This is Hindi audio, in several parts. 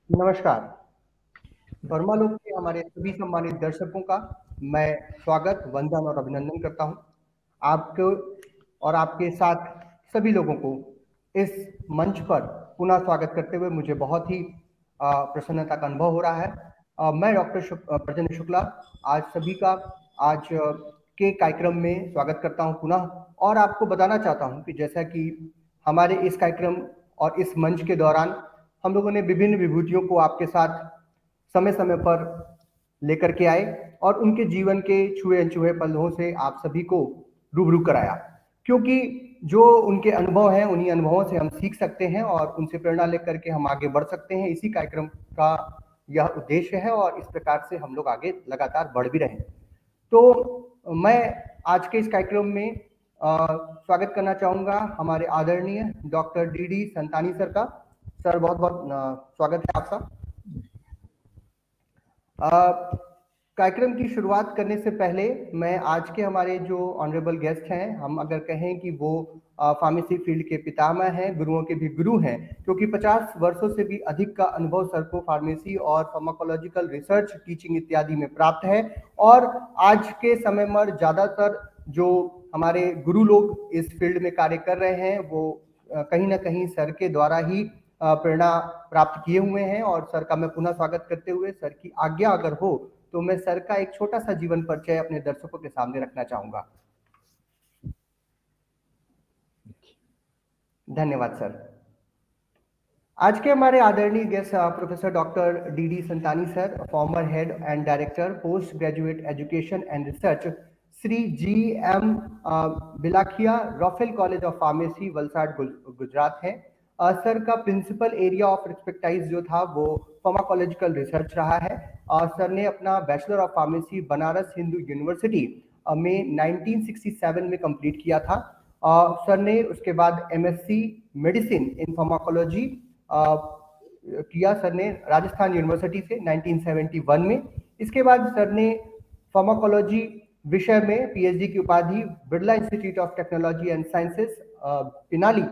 नमस्कार। वर्मालोक के हमारे सभी सम्मानित दर्शकों का मैं स्वागत, वंदन और अभिनंदन करता हूं। आपको और आपके साथ सभी लोगों को इस मंच पर पुनः स्वागत करते हुए मुझे बहुत ही प्रसन्नता का अनुभव हो रहा है। मैं डॉक्टर प्रजन शुक्ला आज सभी का आज के कार्यक्रम में स्वागत करता हूं पुनः, और आपको बताना चाहता हूं कि जैसा कि हमारे इस कार्यक्रम और इस मंच के दौरान हम लोगों ने विभिन्न विभूतियों को आपके साथ समय समय पर लेकर के आए और उनके जीवन के छुए अनछुए पलों से आप सभी को रूबरू कराया, क्योंकि जो उनके अनुभव हैं उन्हीं अनुभवों से हम सीख सकते हैं और उनसे प्रेरणा लेकर के हम आगे बढ़ सकते हैं। इसी कार्यक्रम का यह उद्देश्य है और इस प्रकार से हम लोग आगे लगातार बढ़ भी रहे हैं। तो मैं आज के इस कार्यक्रम में स्वागत करना चाहूंगा हमारे आदरणीय डॉक्टर डी संतानी सर का। सर बहुत बहुत स्वागत है आपका। कार्यक्रम की शुरुआत करने से पहले मैं आज के हमारे जो ऑनरेबल गेस्ट हैं, हम अगर कहें कि वो फार्मेसी फील्ड के पितामह हैं, गुरुओं के भी गुरु हैं, क्योंकि 50 वर्षों से भी अधिक का अनुभव सर को फार्मेसी और फार्माकोलॉजिकल रिसर्च, टीचिंग इत्यादि में प्राप्त है। और आज के समय में ज़्यादातर जो हमारे गुरु लोग इस फील्ड में कार्य कर रहे हैं वो कहीं ना कहीं सर के द्वारा ही प्रेरणा प्राप्त किए हुए हैं। और सर का मैं पुनः स्वागत करते हुए सर की आज्ञा अगर हो तो मैं सर का एक छोटा सा जीवन परिचय अपने दर्शकों के सामने रखना चाहूंगा। धन्यवाद सर। आज के हमारे आदरणीय guest professor doctor D Santani sir, former head and director post graduate education and research, Shri GM Bilakhiya, Roofel college of pharmacy, Valsad Gujarat है। सर का प्रिंसिपल एरिया ऑफ एक्सपेक्टाइज जो था वो फार्माकोलॉजिकल रिसर्च रहा है। सर ने अपना bachelor of pharmacy Banaras Hindu university में 1967 में कंप्लीट किया था। सर ने उसके बाद MSc मेडिसिन इन फार्माकोलॉजी किया सर ने राजस्थान यूनिवर्सिटी से 1971 में। इसके बाद सर ने फार्माकोलॉजी विषय में PhD की उपाधि Birla institute of technology and sciences पिनाली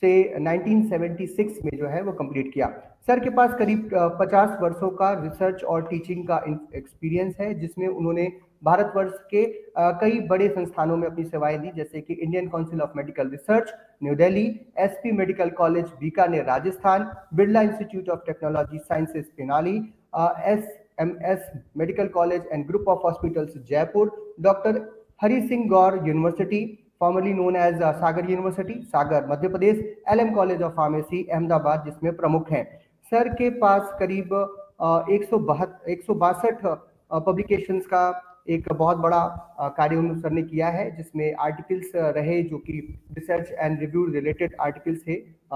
से 1976 में जो है वो कंप्लीट किया। सर के पास करीब 50 वर्षों का रिसर्च और टीचिंग का एक्सपीरियंस है, जिसमें उन्होंने भारतवर्ष के कई बड़े संस्थानों में अपनी सेवाएं दी, जैसे कि Indian council of medical research new Delhi, SP medical college Bikaner Rajasthan, Birla institute of technology sciences पिनाली, SMS medical college and group of hospitals Jaipur, doctor Hari Singh Gour university formerly known as Sagar university Sagar Madhya Pradesh, LM college of pharmacy Ahmedabad जिसमें प्रमुख हैं। सर के पास करीब 162 पब्लिकेशंस का एक बहुत बड़ा कार्य सर ने किया है, जिसमें आर्टिकल्स रहे जो कि research and review related articles थे।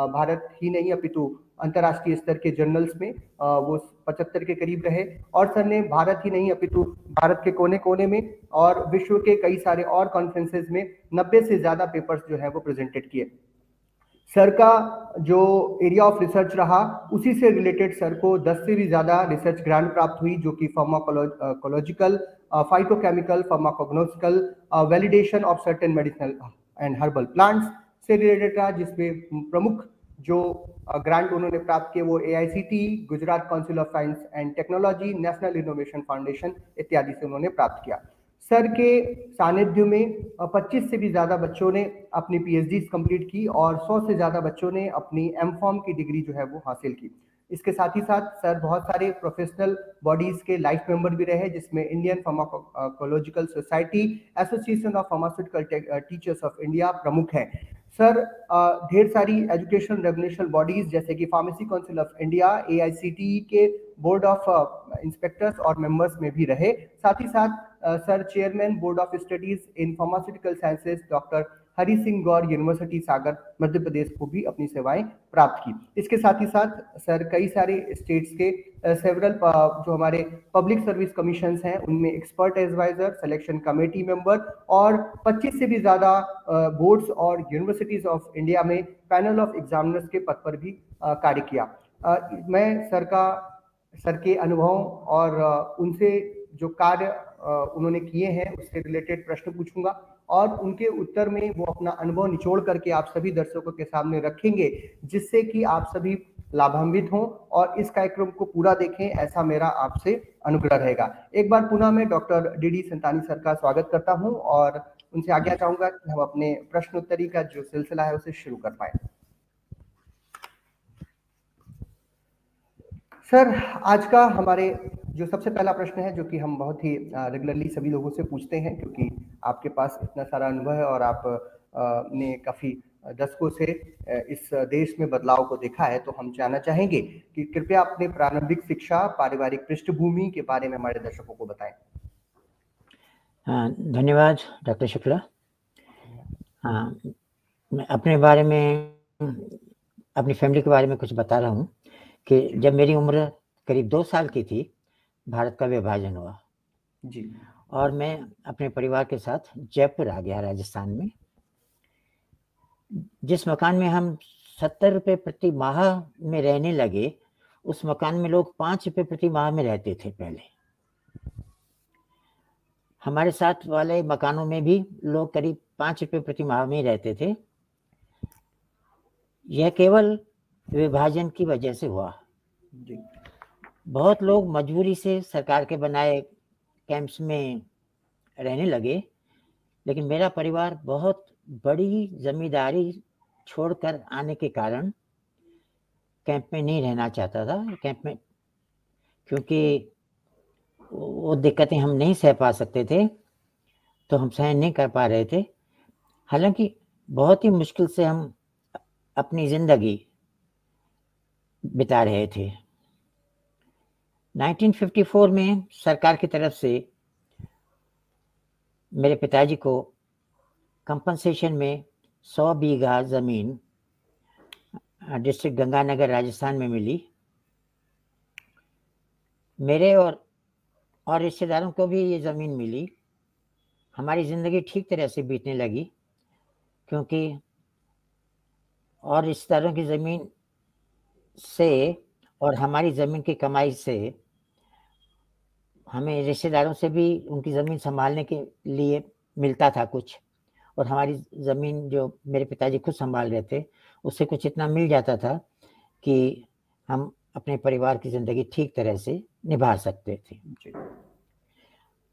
भारत ही नहीं अपितु अंतर्राष्ट्रीय स्तर के जर्नल्स में वो 75 के करीब रहे। और सर ने भारत ही नहीं अपितु भारत के कोने कोने में और विश्व के कई सारे और कॉन्फ्रेंसेज में 90 से ज्यादा पेपर्स जो है वो प्रेजेंटेड किए। सर का जो एरिया ऑफ रिसर्च रहा उसी से रिलेटेड सर को 10 से भी ज्यादा रिसर्च ग्रांट प्राप्त हुई, जो कि pharmacological, phytochemical, pharmacognostical, validation of certain medicinal and herbal plants से रिलेटेड रहा, जिसमें प्रमुख जो ग्रांट उन्होंने प्राप्त किए वो AICT, Gujarat council of science and technology, national innovation foundation इत्यादि से उन्होंने प्राप्त किया। सर के सानिध्य में 25 से भी ज़्यादा बच्चों ने अपनी PhD कंप्लीट की और 100 से ज़्यादा बच्चों ने अपनी M.Pharm की डिग्री जो है वो हासिल की। इसके साथ ही साथ सर बहुत सारे प्रोफेशनल बॉडीज के लाइफ मेंबर भी रहे, जिसमें Indian pharmacological society, association of pharmaceutical teachers of India प्रमुख हैं। सर ढेर सारी एजुकेशन रेगुलेशन बॉडीज जैसे कि pharmacy council of India, AICTE के बोर्ड ऑफ इंस्पेक्टर्स और मेंबर्स में भी रहे। साथ ही साथ sir chairman board of studies in pharmaceutical sciences doctor Hari Singh Gour university Sagar Madhya Pradesh को भी अपनी सेवाएं प्राप्त की। इसके साथ ही साथ सर कई सारे स्टेट्स के सेवरल जो हमारे पब्लिक सर्विस कमीशंस हैं उनमें expert adviser, selection committee member और 25 से भी ज़्यादा बोर्ड्स और यूनिवर्सिटीज ऑफ इंडिया में पैनल ऑफ एग्जामिनर्स के पद पर भी कार्य किया। मैं सर के अनुभव और उनसे जो कार्य उन्होंने किए हैं उससे रिलेटेड प्रश्न पूछूंगा और उनके उत्तर में वो अपना अनुभव निचोड़ करके आप सभी दर्शकों के सामने रखेंगे, जिससे कि आप सभी लाभान्वित हों और इस कार्यक्रम को पूरा देखें, ऐसा मेरा आपसे अनुग्रह रहेगा। एक बार पुनः मैं डॉक्टर डी संतानी सर का स्वागत करता हूं और उनसे आज्ञा चाहूंगा कि हम अपने प्रश्नोत्तरी का जो सिलसिला है उसे शुरू कर पाए। सर, आज का हमारे जो सबसे पहला प्रश्न है, जो कि हम बहुत ही रेगुलरली सभी लोगों से पूछते हैं, क्योंकि आपके पास इतना सारा अनुभव है और आप ने काफी दशकों से इस देश में बदलाव को देखा है, तो हम जानना चाहेंगे कि कृपया अपने प्रारंभिक शिक्षा, पारिवारिक पृष्ठभूमि के बारे में हमारे दर्शकों को बताएं। धन्यवाद डॉक्टर शुक्ला। हाँ, मैं अपने बारे में, अपनी फैमिली के बारे में कुछ बता रहा हूँ कि जब मेरी उम्र करीब 2 साल की थी, भारत का विभाजन हुआ जी, और मैं अपने परिवार के साथ जयपुर आ गया, राजस्थान में। जिस मकान में हम 70 रुपये प्रति माह में रहने लगे, उस मकान में लोग 5 रुपये प्रति माह में रहते थे पहले। हमारे साथ वाले मकानों में भी लोग करीब 5 रुपये प्रति माह में रहते थे। यह केवल विभाजन की वजह से हुआ। जी, बहुत लोग मजबूरी से सरकार के बनाए कैंप्स में रहने लगे, लेकिन मेरा परिवार बहुत बड़ी जमींदारी छोड़कर आने के कारण कैंप में नहीं रहना चाहता था। कैंप में क्योंकि वो दिक्कतें हम नहीं सह पा सकते थे, तो हम सहन नहीं कर पा रहे थे। हालांकि बहुत ही मुश्किल से हम अपनी जिंदगी बिता रहे थे। 1954 में सरकार की तरफ से मेरे पिताजी को कंपनसेशन में 100 बीघा ज़मीन डिस्ट्रिक्ट गंगानगर, राजस्थान में मिली। मेरे और रिश्तेदारों को भी ये ज़मीन मिली। हमारी ज़िंदगी ठीक तरह से बीतने लगी, क्योंकि और रिश्तेदारों की ज़मीन से और हमारी ज़मीन की कमाई से हमें रिश्तेदारों से भी उनकी ज़मीन संभालने के लिए मिलता था कुछ, और हमारी ज़मीन जो मेरे पिताजी खुद संभाल रहे थे, उससे कुछ इतना मिल जाता था कि हम अपने परिवार की ज़िंदगी ठीक तरह से निभा सकते थे।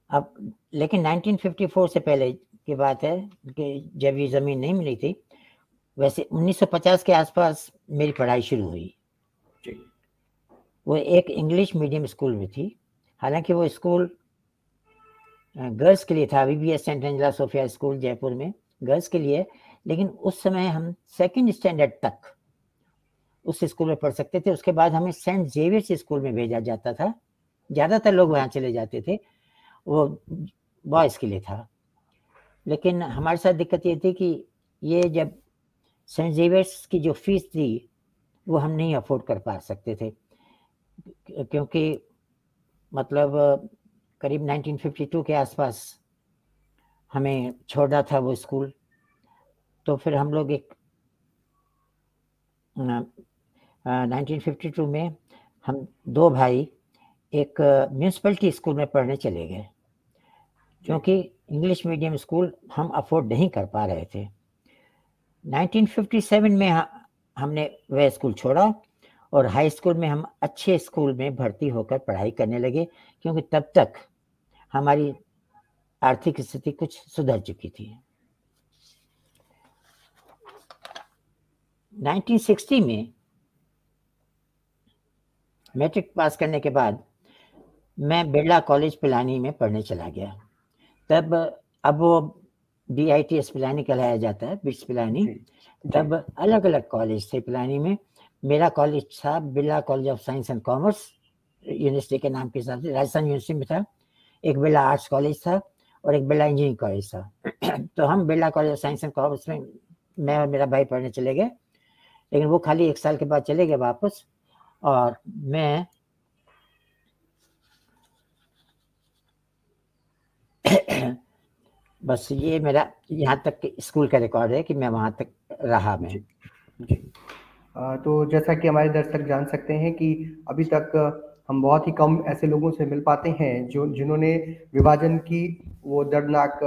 अब लेकिन 1954 से पहले की बात है कि जब ये ज़मीन नहीं मिली थी, वैसे 1950 के आसपास मेरी पढ़ाई शुरू हुई। वो एक इंग्लिश मीडियम स्कूल में थी। हालांकि वो स्कूल गर्ल्स के लिए था, VBS saint Angela Sophia school Jaipur में, गर्ल्स के लिए। लेकिन उस समय हम 2nd स्टैंडर्ड तक उस स्कूल में पढ़ सकते थे। उसके बाद हमें सेंट जेवियर्स स्कूल में भेजा जाता था। ज़्यादातर लोग वहाँ चले जाते थे, वो बॉयज़ के लिए था। लेकिन हमारे साथ दिक्कत ये थी कि ये जब सेंट जेवियर्स की जो फीस थी वो हम नहीं अफोर्ड कर पा सकते थे, क्योंकि मतलब करीब 1952 के आसपास हमें छोड़ा था वो स्कूल। तो फिर हम लोग 1952 में हम 2 भाई एक म्यूनसिपैलिटी स्कूल में पढ़ने चले गए, क्योंकि इंग्लिश मीडियम स्कूल हम अफोर्ड नहीं कर पा रहे थे। 1957 में हमने वह स्कूल छोड़ा और हाई स्कूल में हम अच्छे स्कूल में भर्ती होकर पढ़ाई करने लगे, क्योंकि तब तक हमारी आर्थिक स्थिति कुछ सुधर चुकी थी। 1960 में मैट्रिक पास करने के बाद मैं बिरला कॉलेज पिलानी में पढ़ने चला गया। तब अब वो BITS पिलानी कहलाया जाता है, बिट्स पिलानी। तब अलग अलग कॉलेज थे पिलानी में। मेरा कॉलेज था Birla college of science and commerce, university के नाम के हिसाब से राजस्थान यूनिवर्सिटी में था। एक बिरला आर्ट्स कॉलेज था और एक बिरला इंजीनियरिंग कॉलेज था। तो हम Birla college of science and commerce में मैं और मेरा भाई पढ़ने चले गए, लेकिन वो खाली 1 साल के बाद चले गए वापस। और मैं बस ये मेरा यहाँ तक के स्कूल का रिकॉर्ड है कि मैं वहाँ तक रहा। मैं जी। तो जैसा कि हमारे दर्शक जान सकते हैं कि अभी तक हम बहुत ही कम ऐसे लोगों से मिल पाते हैं जिन्होंने विभाजन की वो दर्दनाक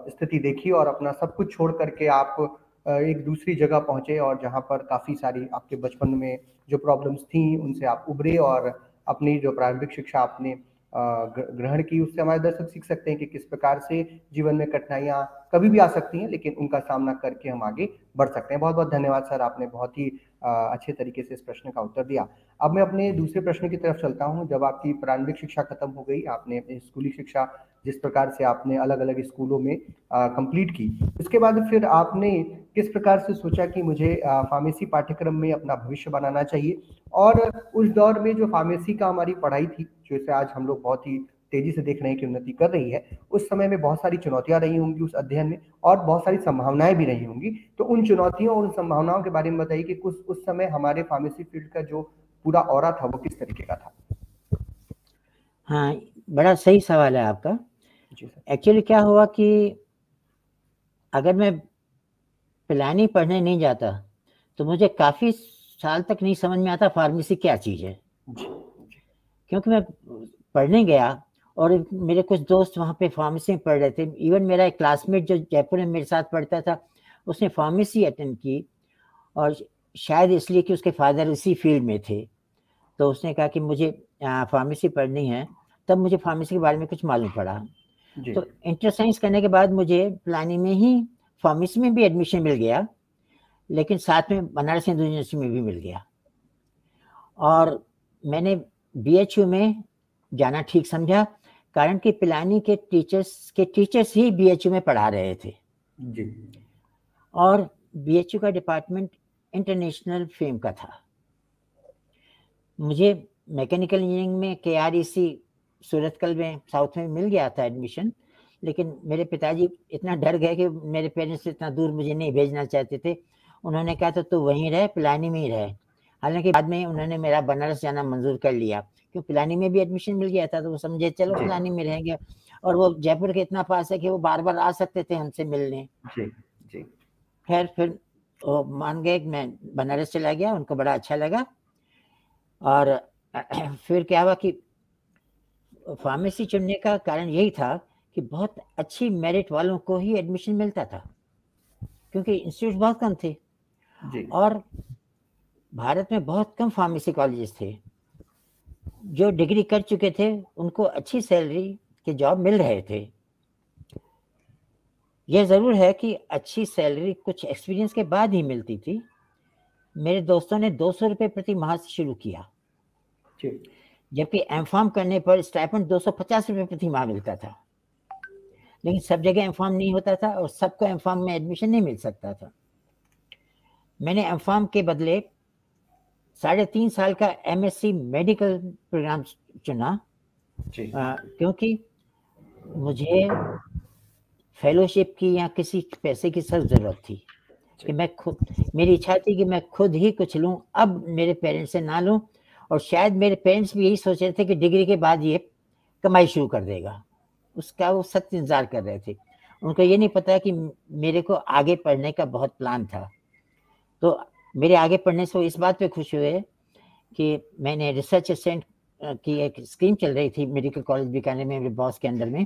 स्थिति देखी और अपना सब कुछ छोड़ करके आप एक दूसरी जगह पहुंचे और जहां पर काफ़ी सारी आपके बचपन में जो प्रॉब्लम्स थी उनसे आप उभरे और अपनी जो प्रारंभिक शिक्षा आपने ग्रहण की, उससे हमारे दर्शक सीख सकते हैं कि किस प्रकार से जीवन में कठिनाइयाँ कभी भी आ सकती हैं, लेकिन उनका सामना करके हम आगे बढ़ सकते हैं। बहुत बहुत धन्यवाद सर, आपने बहुत ही अच्छे तरीके से इस प्रश्न का उत्तर दिया। अब मैं अपने दूसरे प्रश्न की तरफ चलता हूँ। जब आपकी प्रारंभिक शिक्षा खत्म हो गई, आपने अपनी स्कूली शिक्षा जिस प्रकार से आपने अलग अलग स्कूलों में कंप्लीट की, उसके बाद फिर आपने किस प्रकार से सोचा कि मुझे फार्मेसी पाठ्यक्रम में अपना भविष्य बनाना चाहिए, और उस दौर में जो फार्मेसी का हमारी पढ़ाई थी, जो इसे आज हम लोग बहुत ही तेजी से देख रहे हैं कि उन्नति कर रही है, उस समय में बहुत सारी चुनौतियां रही होंगी उस अध्ययन में, और बहुत सारी संभावनाएं भी रही होंगी। तो उन चुनौतियों और उन संभावनाओं के बारे में बताइए कि कुछ उस समय हमारे फार्मेसी फील्ड का जो पूरा ऑरा था वो किस तरीके का था। हाँ, बड़ा सही सवाल है आपका। जी सर। एक्चुअली क्या हुआ कि अगर मैं पिलानी पढ़ने नहीं जाता तो मुझे काफ़ी साल तक नहीं समझ में आता फार्मेसी क्या चीज़ है। क्योंकि मैं पढ़ने गया और मेरे कुछ दोस्त वहाँ पे फार्मेसी में पढ़ रहे थे। इवन मेरा एक क्लासमेट जो जयपुर में मेरे साथ पढ़ता था, उसने फार्मेसी अटेंड की, और शायद इसलिए कि उसके फादर इसी फील्ड में थे, तो उसने कहा कि मुझे फार्मेसी पढ़नी है। तब मुझे फार्मेसी के बारे में कुछ मालूम पड़ा। तो इंटर साइंस करने के बाद मुझे पिलानी में ही फार्मेसी में भी एडमिशन मिल गया, लेकिन साथ में बनारस हिंदू यूनिवर्सिटी में भी मिल गया। और मैंने BHU में जाना ठीक समझा, कारण कि पिलानी के टीचर्स ही BHU में पढ़ा रहे थे जी। और BHU का डिपार्टमेंट इंटरनेशनल फेम का था। मुझे मैकेनिकल इंजीनियरिंग में KREC सूरतकल में साउथ में मिल गया था एडमिशन, लेकिन मेरे पिताजी इतना डर गए कि मेरे पेरेंट्स इतना दूर मुझे नहीं भेजना चाहते थे। उन्होंने कहा तो तू वहीं रहे, पिलानी में ही रहे। हालांकि बाद में उन्होंने मेरा बनारस जाना मंजूर कर लिया, क्योंकि पिलानी में भी एडमिशन मिल गया था, तो वो समझे चलो पिलानी में रहेंगे, और वो जयपुर के इतना पास है कि वो बार बार आ सकते थे हमसे मिलने। खैर फिर वो मान गए, मैं बनारस चला गया, उनको बड़ा अच्छा लगा। और फिर क्या हुआ कि फार्मेसी चुनने का कारण यही था कि बहुत अच्छी मेरिट वालों को ही एडमिशन मिलता था, क्योंकि इंस्टीट्यूट बहुत कम थे जी। और भारत में बहुत कम फार्मेसी कॉलेजेस थे। जो डिग्री कर चुके थे उनको अच्छी सैलरी के जॉब मिल रहे थे। यह ज़रूर है कि अच्छी सैलरी कुछ एक्सपीरियंस के बाद ही मिलती थी। मेरे दोस्तों ने 200 रुपये प्रति माह से शुरू किया, जबकि एमफार्म करने पर स्टाइपेंड 250 रुपये प्रति माह मिलता था। लेकिन सब जगह एमफार्म नहीं होता था और सबको एमफार्म में एडमिशन नहीं मिल सकता था। मैंने एमफार्म के बदले 3.5 साल का MSc मेडिकल प्रोग्राम चुना, क्योंकि मुझे फेलोशिप की या किसी पैसे की सख्त ज़रूरत थी कि मैं खुद, मेरी इच्छा थी कि मैं खुद ही कुछ लूँ, अब मेरे पेरेंट्स से ना लूँ। और शायद मेरे पेरेंट्स भी यही सोच रहे थे कि डिग्री के बाद ये कमाई शुरू कर देगा, उसका वो सख्त इंतज़ार कर रहे थे। उनको ये नहीं पता कि मेरे को आगे पढ़ने का बहुत प्लान था। तो मेरे आगे पढ़ने से वो इस बात पे खुश हुए कि मैंने रिसर्च असिस्टेंट की एक स्कीम चल रही थी मेडिकल कॉलेज बीकानेर में, मेरे बॉस के अंडर में,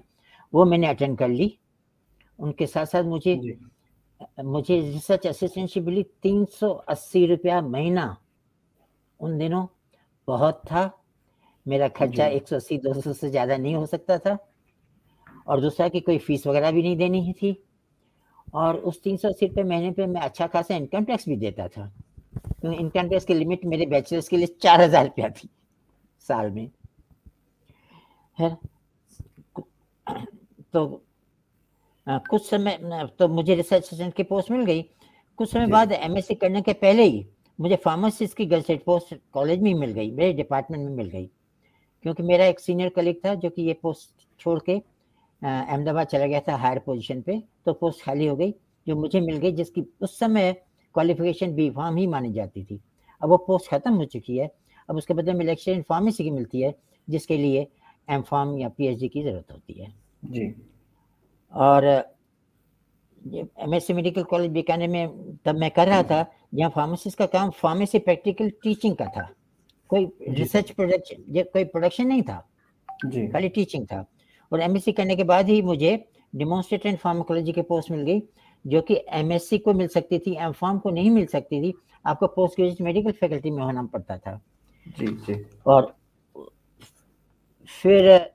वो मैंने अटेंड कर ली। उनके साथ साथ मुझे रिसर्च असिस्टेंटशिप मिली 380 रुपया महीना। उन दिनों बहुत था, मेरा खर्चा 180-200 से ज़्यादा नहीं हो सकता था, और दूसरा कि कोई फीस वगैरह भी नहीं देनी ही थी। और उस 380 रुपये महीने पे मैं अच्छा खासा इनकम टैक्स भी देता था, क्योंकि इनकम टैक्स की लिमिट मेरे बैचलर्स के लिए 4000 रुपया थी साल में है। तो कुछ समय तो मुझे रिसर्च असिस्टेंट की पोस्ट मिल गई। कुछ समय बाद MSc करने के पहले ही मुझे फार्मासिस्ट की गजटेड पोस्ट कॉलेज में मिल गई, मेरे डिपार्टमेंट में मिल गई, क्योंकि मेरा एक सीनियर कलीग था जो कि ये पोस्ट छोड़ के अहमदाबाद चला गया था हायर पोजीशन पे, तो पोस्ट खाली हो गई जो मुझे मिल गई, जिसकी उस समय क्वालिफिकेशन B.Pharm ही मानी जाती थी। अब वो पोस्ट खत्म हो चुकी है, अब उसके बदले में लेक्चर इन फार्मेसी की मिलती है, जिसके लिए M.Pharm या PhD की ज़रूरत होती है। जी। और MSc मेडिकल कॉलेज बीकानेर में तब मैं कर रहा था, जहाँ फार्मासिस्ट का काम फार्मेसी प्रैक्टिकल टीचिंग का था, कोई रिसर्च प्रोडक्शन, कोई प्रोडक्शन नहीं था, खाली टीचिंग था। और MSc करने के बाद ही मुझे डेमोन्स्ट्रेटर इन फार्माकोलॉजी की पोस्ट मिल गई, जो कि एमएससी को मिल सकती थी, एमफार्म को नहीं मिल सकती थी, आपको पोस्ट ग्रेजुएट मेडिकल फैकल्टी में होना पड़ता था। जी जी। और फिर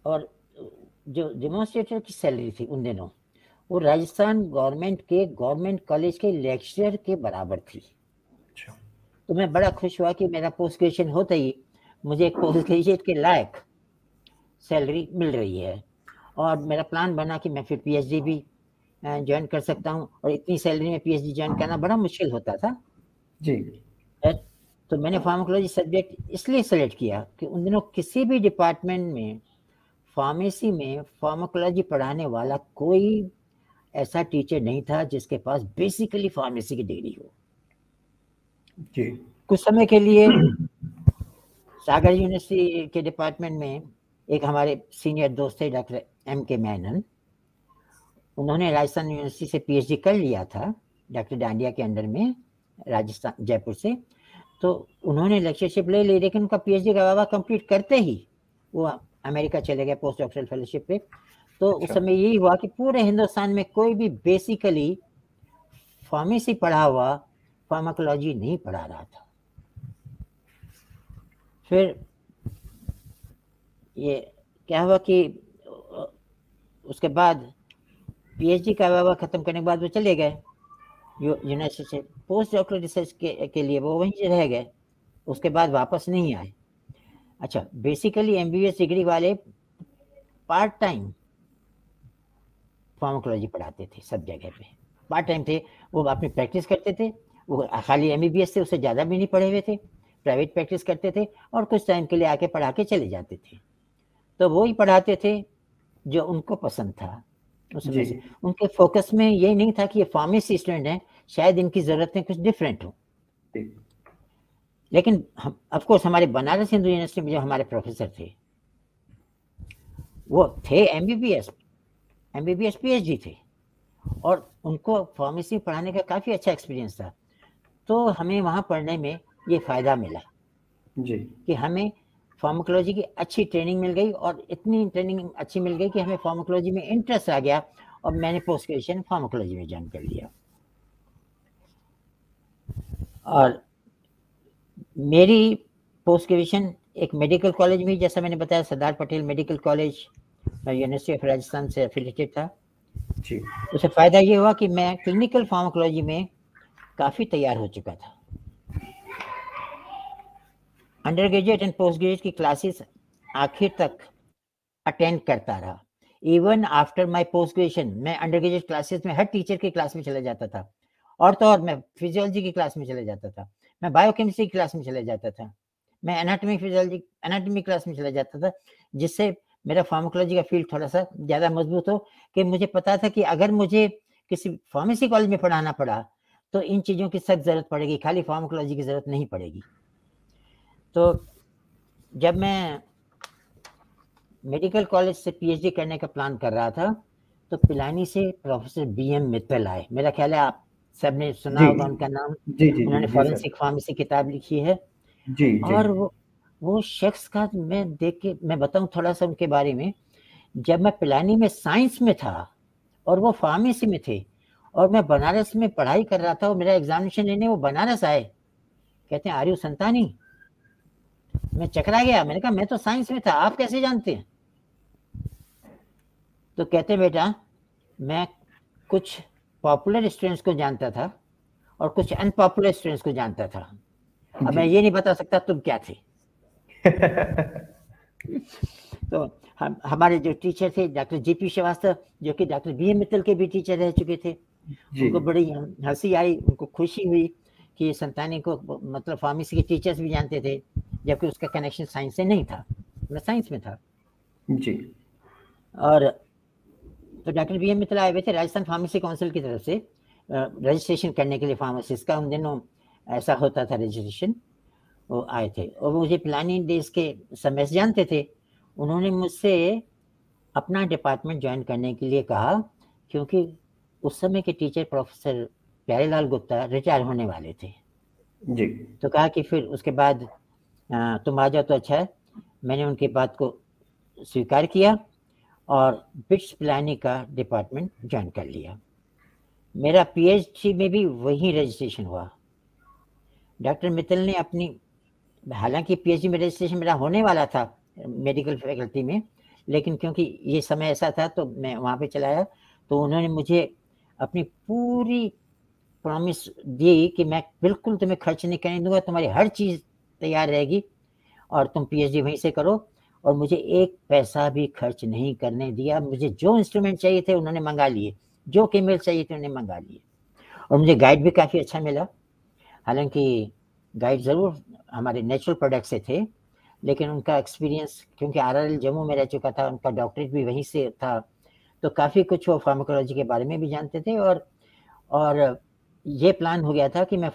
और जो डेमोन्स्ट्रेटर की सैलरी थी उन दिनों, वो राजस्थान गवर्नमेंट के गवर्नमेंट कॉलेज के लेक्चरर के बराबर थी। तो मैं बड़ा खुश हुआ कि मेरा पोस्ट ग्रेजुएशन होता ही मुझे एक पोस्ट ग्रेजुएट के लायक सैलरी मिल रही है, और मेरा प्लान बना कि मैं फिर पीएचडी भी ज्वाइन कर सकता हूँ, और इतनी सैलरी में पीएचडी ज्वाइन करना बड़ा मुश्किल होता था जी। तो मैंने फार्माकोलॉजी सब्जेक्ट इसलिए सेलेक्ट किया कि उन दिनों किसी भी डिपार्टमेंट में फार्मेसी में फार्माकोलॉजी पढ़ाने वाला कोई ऐसा टीचर नहीं था जिसके पास बेसिकली फार्मेसी की डिग्री हो। जी। कुछ समय के लिए सागर यूनिवर्सिटी के डिपार्टमेंट में एक हमारे सीनियर दोस्त थे डॉक्टर M.K. मैनन, उन्होंने राजस्थान यूनिवर्सिटी से पीएचडी कर लिया था डॉक्टर डांडिया के अंडर में, राजस्थान जयपुर से। तो उन्होंने लेक्चरशिप ले ली, लेकिन उनका पीएचडी का वावा कंप्लीट करते ही वो अमेरिका चले गए पोस्ट डॉक्टरल फेलोशिप पे। तो उस समय यही हुआ कि पूरे हिंदुस्तान में कोई भी बेसिकली फार्मेसी पढ़ा हुआ फार्माकोलॉजी नहीं पढ़ा रहा था। फिर ये क्या हुआ कि उसके बाद पीएचडी का वावा खत्म करने के बाद वो चले गए यूनिवर्सिटी से पोस्ट डॉक्टरल रिसर्च के लिए, वो वहीं रह गए, उसके बाद वापस नहीं आए। अच्छा, बेसिकली एमबीबीएस डिग्री वाले पार्ट टाइम फार्माकोलॉजी पढ़ाते थे, सब जगह पे पार्ट टाइम थे, वो अपनी प्रैक्टिस करते थे, वो खाली एमबीबीएस से उससे ज़्यादा भी नहीं पढ़े हुए थे, प्राइवेट प्रैक्टिस करते थे और कुछ टाइम के लिए आके पढ़ा के चले जाते थे। तो वो ही पढ़ाते थे जो उनको पसंद था उसमें से। उनके फोकस में ये नहीं था कि ये फार्मेसी स्टूडेंट हैं, शायद इनकी ज़रूरतें कुछ डिफरेंट हो। लेकिन हम ऑफकोर्स हमारे बनारस हिंदू यूनिवर्सिटी में जो हमारे प्रोफेसर थे वो थे एमबीबीएस पीएचडी थे, और उनको फार्मेसी पढ़ाने का काफ़ी अच्छा एक्सपीरियंस था। तो हमें वहाँ पढ़ने में ये फ़ायदा मिला जी कि हमें फार्माकोलॉजी की अच्छी ट्रेनिंग मिल गई, और इतनी ट्रेनिंग अच्छी मिल गई कि हमें फार्माकोलॉजी में इंटरेस्ट आ गया, और मैंने पोस्ट ग्रेजुएशन फार्माकोलॉजी में ज्वाइन कर लिया। और मेरी पोस्ट ग्रेजुएशन एक मेडिकल कॉलेज में, जैसा मैंने बताया Sardar Patel medical college university of Rajasthan से एफिलिएटेड था जी। उससे फ़ायदा ये हुआ कि मैं क्लिनिकल फार्माकोलॉजी में काफ़ी तैयार हो चुका था। Under graduate and post graduate की क्लासेस आखिर तक अटेंड करता रहा। Even after my post graduation मैं अंडर ग्रेजुएट क्लासेस में हर टीचर की क्लास में चला जाता था, और तो और मैं फिजियोलॉजी की क्लास में चले जाता था, मैं बायोकेमिस्ट्री की क्लास में चले जाता था, मैं एनाटॉमी फिजियोलॉजी एनाटॉमी क्लास में चला जाता था, जिससे मेरा फार्माकोलॉजी का फील्ड थोड़ा सा ज़्यादा मजबूत हो, कि मुझे पता था कि अगर मुझे किसी फार्मेसी कॉलेज में पढ़ाना पड़ा तो इन चीज़ों की सख्त ज़रूरत पड़ेगी, खाली फार्माकोलॉजी की ज़रूरत नहीं पड़ेगी। तो जब मैं मेडिकल कॉलेज से पीएचडी करने का प्लान कर रहा था तो पिलानी से प्रोफेसर BM मित्तल आए। मेरा ख्याल है आप सबने सुना होगा उनका नाम। उन्होंने फॉरेंसिक फार्मेसी किताब लिखी है। और वो शख्स का मैं देख के मैं बताऊं थोड़ा सा उनके बारे में। जब मैं पिलानी में साइंस में था और वो फार्मेसी में थे, और मैं बनारस में पढ़ाई कर रहा था, और मेरा एग्जामिनेशन लेने वो बनारस आए, कहते हैं आर्यू संतानी। मैं चकरा गया, मैंने कहा मैं तो साइंस में था, आप कैसे जानते हैं? तो कहते बेटा मैं कुछ पॉपुलर स्टूडेंट्स को जानता था और कुछ अनपॉपुलर स्टूडेंट्स को जानता था, अब मैं ये नहीं बता सकता तुम क्या थे। तो हमारे जो टीचर थे डॉक्टर JP श्रीवास्तव, जो कि डॉक्टर BM मित्तल के भी टीचर रह चुके थे, उनको बड़ी हंसी आई, उनको खुशी हुई कि संतानी को मतलब फार्मेसी के टीचर्स भी जानते थे, जबकि उसका कनेक्शन साइंस से नहीं था, मैं साइंस में था जी। और तो डॉक्टर BM मित्तल आए हुए थे राजस्थान फार्मेसी काउंसिल की तरफ से रजिस्ट्रेशन करने के लिए फार्मासिस्ट का, उन दिनों ऐसा होता था रजिस्ट्रेशन। वो आए थे और वो मुझे पिलानी डेज के समय से जानते थे। उन्होंने मुझसे अपना डिपार्टमेंट ज्वाइन करने के लिए कहा, क्योंकि उस समय के teacher professor Pyarelal Gupta retire होने वाले थे जी। तो कहा कि फिर उसके बाद तुम आ जाओ तो अच्छा है, मैंने उनकी बात को स्वीकार किया और बिट्स पिलानी का डिपार्टमेंट ज्वाइन कर लिया। मेरा पीएचडी में भी वही रजिस्ट्रेशन हुआ। डॉक्टर मित्तल ने अपनी, हालांकि पीएचडी में रजिस्ट्रेशन मेरा होने वाला था मेडिकल फैकल्टी में, लेकिन क्योंकि ये समय ऐसा था तो मैं वहाँ पे चला आया। तो उन्होंने मुझे अपनी पूरी प्रॉमिस दी कि मैं बिल्कुल तुम्हें खर्च नहीं करने दूंगा, तुम्हारी हर चीज़ तैयार रहेगी और तुम पीएचडी वहीं से करो। और मुझे एक पैसा भी खर्च नहीं करने दिया। मुझे जो इंस्ट्रूमेंट चाहिए थे उन्होंने मंगा लिए, जो केमिकल चाहिए थे उन्होंने मंगा लिए। और मुझे गाइड भी काफ़ी अच्छा मिला। हालांकि गाइड ज़रूर हमारे नेचुरल प्रोडक्ट से थे, लेकिन उनका एक्सपीरियंस, क्योंकि आरआरएल जम्मू में रह चुका था, उनका डॉक्टरेट भी वहीं से था, तो काफ़ी कुछ वो फार्माकोलॉजी के बारे में भी जानते थे। और ये प्लान हो गया था कि मैं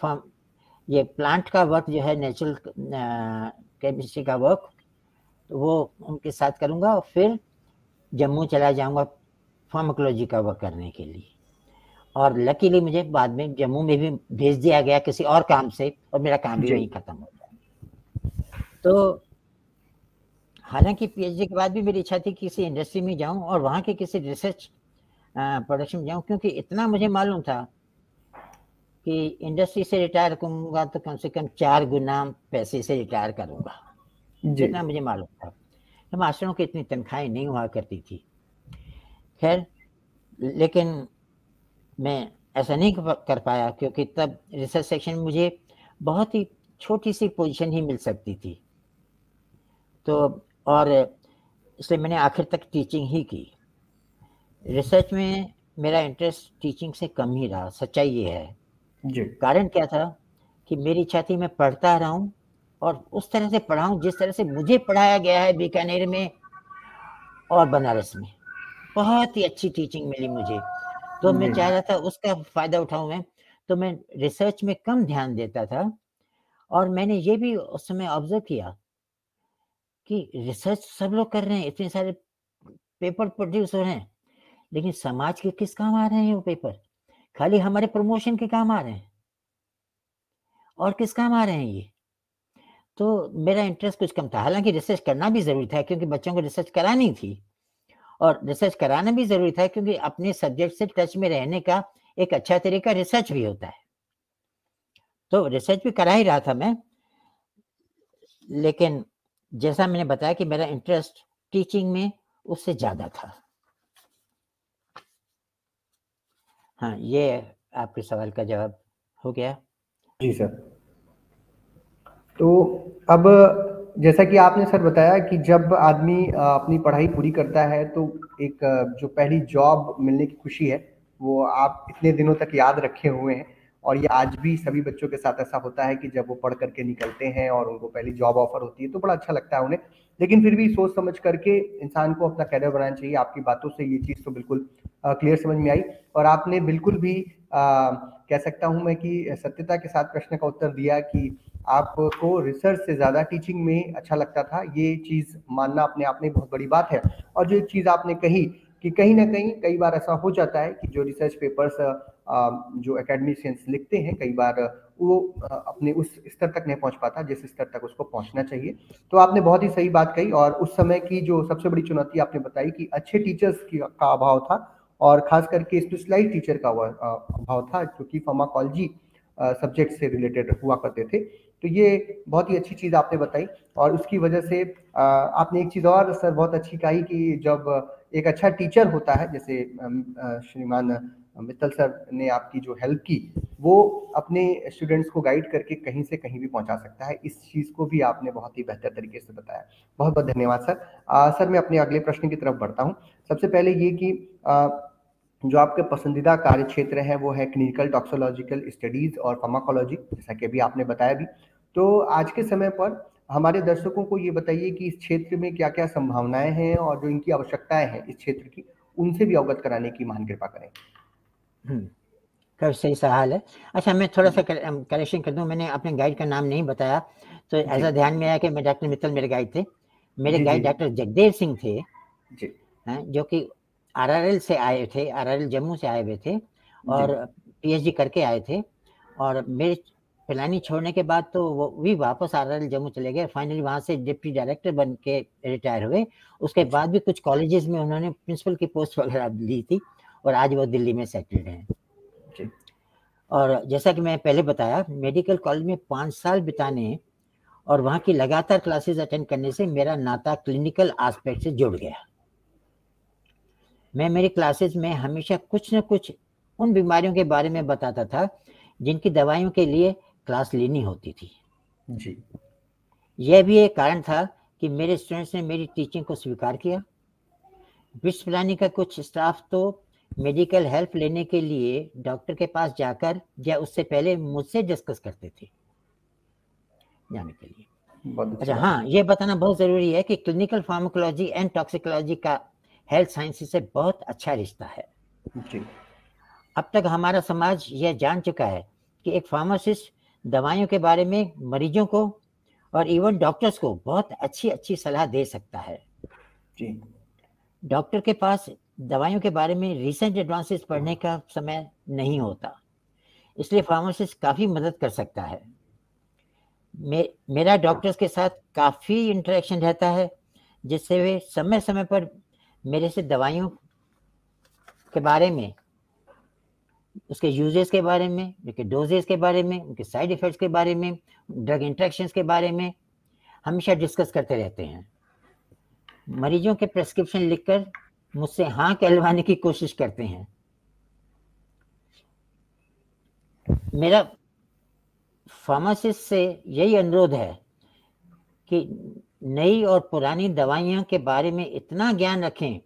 ये प्लांट का वर्क जो है, नेचुरल केमिस्ट्री का वर्क, तो वो उनके साथ करूँगा और फिर जम्मू चला जाऊँगा फार्माकोलॉजी का वर्क करने के लिए। और लकीली मुझे बाद में जम्मू में भी भेज दिया गया किसी और काम से, और मेरा काम भी वहीं खत्म हो गया। तो हालांकि पीएचडी के बाद भी मेरी इच्छा थी कि किसी इंडस्ट्री में जाऊं और वहाँ के किसी रिसर्च प्रोडक्शन में जाऊं, क्योंकि इतना मुझे मालूम था कि इंडस्ट्री से रिटायर करूंगा तो कम से कम 4 गुना पैसे से रिटायर करूंगा, जितना मुझे मालूम था। तो मास्टरों की इतनी तनख्वाहें नहीं हुआ करती थी। खैर, लेकिन मैं ऐसा नहीं कर पाया, क्योंकि तब रिसर्च सेक्शन में मुझे बहुत ही छोटी सी पोजीशन ही मिल सकती थी। तो और इसलिए मैंने आखिर तक टीचिंग ही की। रिसर्च में मेरा इंटरेस्ट टीचिंग से कम ही रहा, सच्चाई ये है जी। कारण क्या था कि मेरी इच्छा थी मैं पढ़ता रहूं और उस तरह से पढ़ाऊं जिस तरह से मुझे पढ़ाया गया है बीकानेर में और बनारस में। बहुत ही अच्छी टीचिंग मिली मुझे, तो मैं चाह रहा था उसका फायदा उठाऊं मैं। तो मैं रिसर्च में कम ध्यान देता था। और मैंने ये भी उस समय ऑब्जर्व किया कि रिसर्च सब लोग कर रहे हैं, इतने सारे पेपर प्रोड्यूस हो रहे हैं, लेकिन समाज के किस काम आ रहे हैं वो पेपर? खाली हमारे प्रमोशन के काम आ रहे हैं। और किस काम आ रहे हैं ये? तो मेरा इंटरेस्ट कुछ कम था। हालांकि रिसर्च करना भी जरूरी था, क्योंकि बच्चों को रिसर्च करानी थी, और रिसर्च कराना भी जरूरी था क्योंकि अपने सब्जेक्ट से टच में रहने का एक अच्छा तरीका रिसर्च भी होता है। तो रिसर्च भी करा ही रहा था मैं, लेकिन जैसा मैंने बताया कि मेरा इंटरेस्ट टीचिंग में उससे ज्यादा था। हाँ, ये आपके सवाल का जवाब हो गया। जी सर। तो अब जैसा कि आपने सर बताया कि जब आदमी अपनी पढ़ाई पूरी करता है तो एक जो पहली जॉब मिलने की खुशी है वो आप इतने दिनों तक याद रखे हुए हैं, और ये आज भी सभी बच्चों के साथ ऐसा होता है कि जब वो पढ़ करके निकलते हैं और उनको पहली जॉब ऑफर होती है तो बड़ा अच्छा लगता है उन्हें। लेकिन फिर भी सोच समझ करके इंसान को अपना कैरियर बनाना चाहिए। आपकी बातों से ये चीज़ तो बिल्कुल क्लियर समझ में आई, और आपने बिल्कुल भी कह सकता हूँ मैं कि सत्यता के साथ प्रश्न का उत्तर दिया कि आपको रिसर्च से ज़्यादा टीचिंग में अच्छा लगता था। ये चीज़ मानना अपने आप में बहुत बड़ी बात है। और जो एक चीज़ आपने कही कि कहीं ना कहीं कई बार ऐसा हो जाता है कि जो रिसर्च पेपर्स जो एकेडमिशियंस लिखते हैं कई बार वो अपने उस स्तर तक नहीं पहुंच पाता जिस स्तर तक उसको पहुंचना चाहिए। तो आपने बहुत ही सही बात कही, और उस समय की जो सबसे बड़ी चुनौती आपने बताई कि अच्छे टीचर्स का अभाव था, और खास करके स्पेशलाइज्ड टीचर का अभाव था, क्योंकि फार्माकोलॉजी सब्जेक्ट से रिलेटेड हुआ करते थे। तो ये बहुत ही अच्छी चीज़ आपने बताई, और उसकी वजह से आपने एक चीज़ और सर बहुत अच्छी कही कि जब एक अच्छा टीचर होता है, जैसे श्रीमान मित्तल सर ने आपकी जो हेल्प की, वो अपने स्टूडेंट्स को गाइड करके कहीं से कहीं भी पहुंचा सकता है। इस चीज़ को भी आपने बहुत ही बेहतर तरीके से बताया। बहुत बहुत धन्यवाद सर। सर मैं अपने अगले प्रश्न की तरफ बढ़ता हूँ। सबसे पहले ये कि जो आपके पसंदीदा कार्य क्षेत्र है वो है क्लिनिकल टॉक्सोलॉजिकल स्टडीज़ और फार्माकोलॉजी, जैसा कि अभी आपने बताया भी। तो आज के समय पर हमारे दर्शकों को ये बताइए कि इस क्षेत्र में क्या क्या संभावनाएं हैं और जो इनकी आवश्यकताएं हैं इस क्षेत्र की, उनसे भी अवगत कराने की महान कृपा करें। काफ़ी सही सवाल है। अच्छा, मैं थोड़ा सा करेक्शन कर दूं, मैंने अपने गाइड का नाम नहीं बताया, तो ऐसा ध्यान में आया कि मैं डॉक्टर मित्तल मेरे गाइड थे। मेरे गाइड डॉक्टर जगदेव सिंह थे जी, जो कि आरआरएल से आए थे, आरआरएल जम्मू से आए हुए थे और पीएचडी करके आए थे। और मेरे पिलानी छोड़ने के बाद तो वो भी वापस आरआरएल जम्मू चले गए, फाइनली वहाँ से डिप्टी डायरेक्टर बन के रिटायर हुए। उसके बाद भी कुछ कॉलेजेस में उन्होंने प्रिंसिपल की पोस्ट वगैरह ली थी और आज वो दिल्ली में सेटल्ड हैं। और जैसा कि मैं पहले बताया, मेडिकल कॉलेज में 5 साल बिताने और वहाँ की लगातार क्लासेस अटेंड करने से मेरा नाता क्लिनिकल एस्पेक्ट से जुड़ गया। मैं मेरी क्लासेस में हमेशा कुछ न कुछ उन बीमारियों के बारे में बताता था जिनकी दवाइयों के लिए क्लास लेनी होती थी जी। यह भी एक कारण था कि मेरे स्टूडेंट्स ने मेरी टीचिंग को स्वीकार किया। विश्व प्लानिंग का कुछ स्टाफ तो मेडिकल हेल्प लेने के लिए डॉक्टर के पास जाकर या उससे पहले मुझसे डिस्कस करते थे जाने के लिए। अच्छा हाँ, ये बताना बहुत ज़रूरी है कि क्लिनिकल फार्माकोलॉजी एंड टॉक्सिकोलॉजी का हेल्थ साइंस से बहुत अच्छा रिश्ता है जी। अब तक हमारा समाज यह जान चुका है कि एक फार्मासिस्ट दवाइयों के बारे में मरीजों को और इवन डॉक्टर्स को बहुत अच्छी सलाह दे सकता है। जी। डॉक्टर के पास दवाइयों के बारे में रिसेंट एडवांसेस पढ़ने का समय नहीं होता, इसलिए फार्मासिस्ट काफ़ी मदद कर सकता है। मेरा डॉक्टर्स के साथ काफ़ी इंटरेक्शन रहता है, जिससे वे समय समय पर मेरे से दवाइयों के बारे में, उसके यूजेस के बारे में, उनके डोजेस के बारे में, उनके साइड इफ़ेक्ट्स के बारे में, ड्रग इंटरेक्शंस के बारे में हमेशा डिस्कस करते रहते हैं। मरीजों के प्रेस्क्रिप्शन लिखकर मुझसे हाँ कहलवाने की कोशिश करते हैं। मेरा फार्मासिस्ट से यही अनुरोध है कि नई और पुरानी दवाइयों के बारे में इतना ज्ञान रखें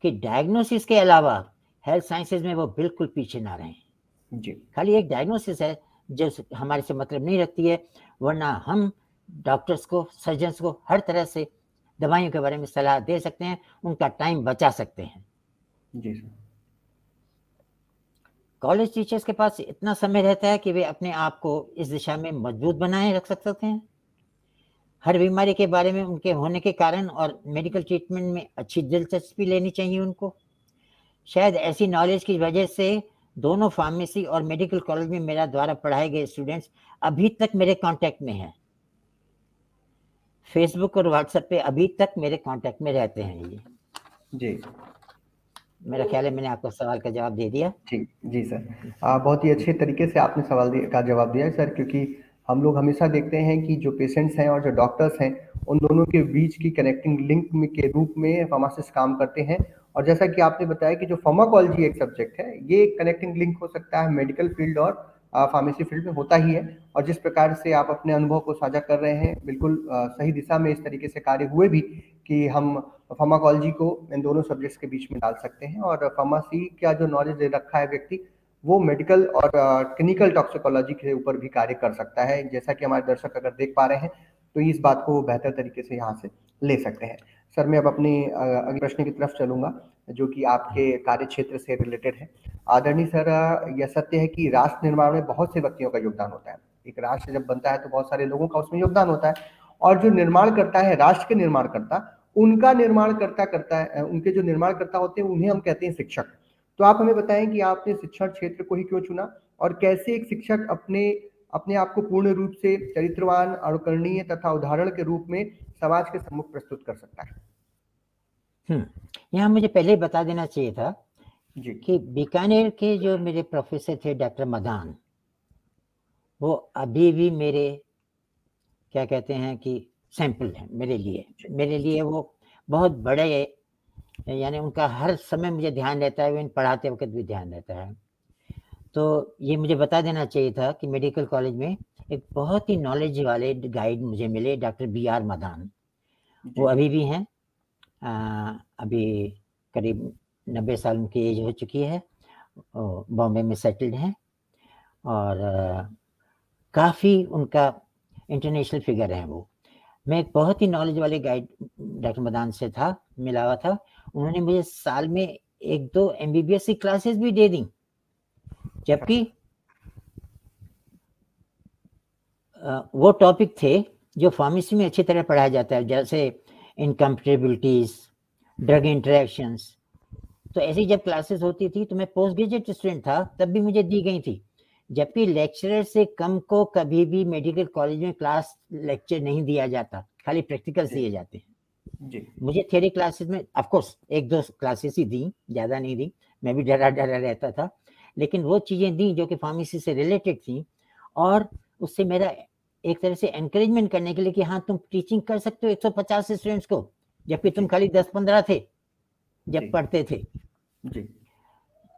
कि डायग्नोसिस के अलावा हेल्थ साइंसेज में वो बिल्कुल पीछे ना रहें। जी। खाली एक डायग्नोसिस है जो हमारे से मतलब नहीं रखती है, वरना हम डॉक्टर्स को, सर्जन्स को हर तरह से दवाइयों के बारे में सलाह दे सकते हैं, उनका टाइम बचा सकते हैं। जी सर। कॉलेज टीचर्स के पास इतना समय रहता है कि वे अपने आप को इस दिशा में मजबूत बनाए रख सकते हैं। हर बीमारी के बारे में उनके होने के कारण और मेडिकल ट्रीटमेंट में अच्छी दिलचस्पी लेनी चाहिए उनको। शायद ऐसी नॉलेज की वजह से दोनों फार्मेसी और मेडिकल कॉलेज में मेरा द्वारा पढ़ाए गए स्टूडेंट्स अभी तक मेरे कांटेक्ट में हैं। फेसबुक और व्हाट्सएप पे अभी तक मेरे कांटेक्ट में रहते हैं ये। जी। मेरा ख्याल है मैंने आपको सवाल का जवाब दे दिया। जी सर, बहुत ही अच्छे तरीके से आपने सवाल का जवाब दिया है सर, क्योंकि हम लोग हमेशा देखते हैं कि जो पेशेंट्स हैं और जो डॉक्टर्स हैं उन दोनों के बीच की कनेक्टिंग लिंक के रूप में फार्मासिस्ट काम करते हैं। और जैसा कि आपने बताया कि जो फार्माकोलॉजी एक सब्जेक्ट है, ये कनेक्टिंग लिंक हो सकता है मेडिकल फील्ड और फार्मेसी फील्ड में होता ही है। और जिस प्रकार से आप अपने अनुभव को साझा कर रहे हैं, बिल्कुल सही दिशा में इस तरीके से कार्य हुए भी कि हम फार्माकोलॉजी को इन दोनों सब्जेक्ट्स के बीच में डाल सकते हैं। और फार्मेसी का जो नॉलेज दे रखा है व्यक्ति, वो मेडिकल और क्लिनिकल टॉक्सिकोलॉजी के ऊपर भी कार्य कर सकता है। जैसा कि हमारे दर्शक अगर देख पा रहे हैं तो इस बात को बेहतर तरीके से यहाँ से ले सकते हैं। सर, मैं अब अपने अगले प्रश्न की तरफ चलूंगा, जो कि आपके कार्य क्षेत्र से रिलेटेड है। आदरणीय सर, यह सत्य है कि राष्ट्र निर्माण में बहुत से व्यक्तियों का योगदान होता है। एक राष्ट्र जब बनता है तो बहुत सारे लोगों का उसमें योगदान होता है, और जो निर्माण करता है, राष्ट्र के निर्माण करता, उनका निर्माण करता है, उनके जो निर्माणकर्ता होते हैं उन्हें हम कहते हैं शिक्षक। तो आप हमें बताएं कि आपने शिक्षण क्षेत्र को ही क्यों चुना, और कैसे एक शिक्षक अपने आप को पूर्ण रूप से चरित्रवान, अनुकरणीय तथा उदाहरण के रूप में समाज के सम्मुख प्रस्तुत कर सकता है। यहाँ मुझे पहले ही बता देना चाहिए था जी कि बीकानेर के जो मेरे प्रोफेसर थे डॉक्टर मदान, वो अभी भी मेरे क्या कहते हैं कि सैंपल है मेरे लिए वो बहुत बड़े, यानी उनका हर समय मुझे ध्यान रहता है, पढ़ाते वक्त भी ध्यान रहता है। तो ये मुझे बता देना चाहिए था कि मेडिकल कॉलेज में एक बहुत ही नॉलेज वाले गाइड मुझे मिले, डॉक्टर BR मदान। वो अभी भी हैं, अभी करीब 90 साल उनकी एज हो चुकी है, बॉम्बे में सेटल्ड हैं, और काफ़ी उनका इंटरनेशनल फिगर है वो। मैं एक बहुत ही नॉलेज वाले गाइड डॉक्टर मदान से मिला हुआ था। उन्होंने मुझे साल में 1-2 MBBS की क्लासेस भी दे दी, जबकि वो टॉपिक थे जो फार्मेसी में अच्छी तरह पढ़ाया जाता है, जैसे इनकम्पेटिबिलिटीज, ड्रग इंटरेक्शंस। तो ऐसी जब क्लासेस होती थी तो मैं पोस्ट ग्रेजुएट स्टूडेंट था, तब भी मुझे दी गई थी, जबकि लेक्चरर से कम को कभी भी मेडिकल कॉलेज में क्लास लेक्चर नहीं दिया जाता, खाली प्रैक्टिकल्स दिए जाते हैं। जी मुझे थियरी क्लासेस में ऑफ कोर्स एक दो क्लासेस ही दी, ज़्यादा नहीं दी, मैं भी डरा डरा रहता था, लेकिन वो चीज़ें दी जो कि फार्मेसी से रिलेटेड थी, और उससे मेरा एक तरह से एनकरेजमेंट करने के लिए कि हाँ तुम टीचिंग कर सकते हो 150 स्टूडेंट्स को, जबकि तुम खाली 10-15 थे जब पढ़ते थे। जी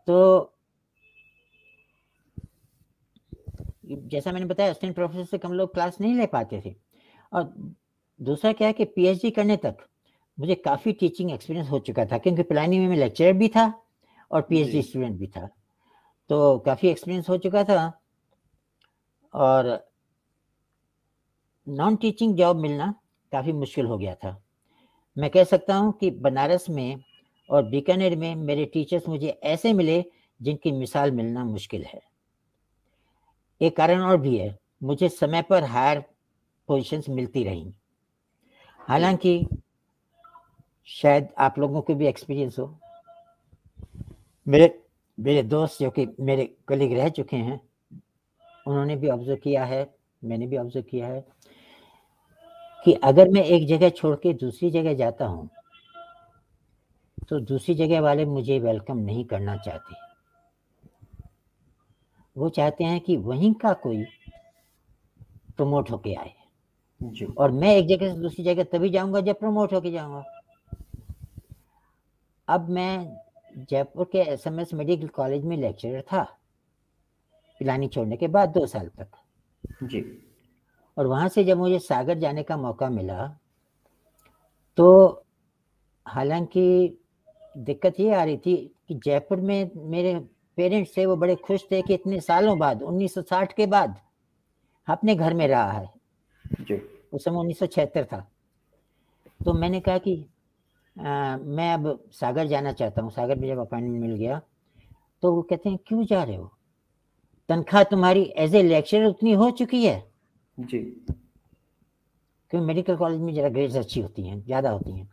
तो जैसा मैंने बताया असिस्टेंट प्रोफेसर से कम लोग क्लास नहीं ले पाते थे। और दूसरा क्या है कि पीएचडी करने तक मुझे काफ़ी टीचिंग एक्सपीरियंस हो चुका था, क्योंकि पिलानी में मैं लेक्चरर भी था और पीएचडी स्टूडेंट भी था, तो काफ़ी एक्सपीरियंस हो चुका था। और नॉन टीचिंग जॉब मिलना काफ़ी मुश्किल हो गया था। मैं कह सकता हूँ कि बनारस में और बीकानेर में मेरे टीचर्स मुझे ऐसे मिले जिनकी मिसाल मिलना मुश्किल है। एक कारण और भी है, मुझे समय पर हायर पोजीशंस मिलती रहीं। हालांकि शायद आप लोगों को भी एक्सपीरियंस हो, मेरे दोस्त जो कि मेरे कलीग रह चुके हैं, उन्होंने भी ऑब्जर्व किया है, मैंने भी ऑब्जर्व किया है कि अगर मैं एक जगह छोड़ के दूसरी जगह जाता हूँ तो दूसरी जगह वाले मुझे वेलकम नहीं करना चाहते। वो चाहते हैं कि वहीं का कोई प्रमोट होके आए, और मैं एक जगह से दूसरी जगह तभी जाऊंगा जब प्रमोट होके जाऊंगा। अब मैं जयपुर के एसएमएस मेडिकल कॉलेज में लेक्चरर था पिलानी छोड़ने के बाद 2 साल तक जी। और वहां से जब मुझे सागर जाने का मौका मिला तो हालांकि दिक्कत ये आ रही थी कि जयपुर में मेरे पेरेंट्स थे, वो बड़े खुश थे कि इतने सालों बाद 1960 के बाद अपने घर में रहा है जी। उस समय 1976 था। तो मैंने कहा कि मैं अब सागर जाना चाहता हूँ। सागर में जब अपॉइंटमेंट मिल गया तो वो कहते हैं क्यों जा रहे हो, तनख्वाह तुम्हारी एज ए लेक्चरर उतनी हो चुकी है। जी। क्योंकि मेडिकल कॉलेज में जरा ग्रेड्स अच्छी होती हैं, ज़्यादा होती हैं,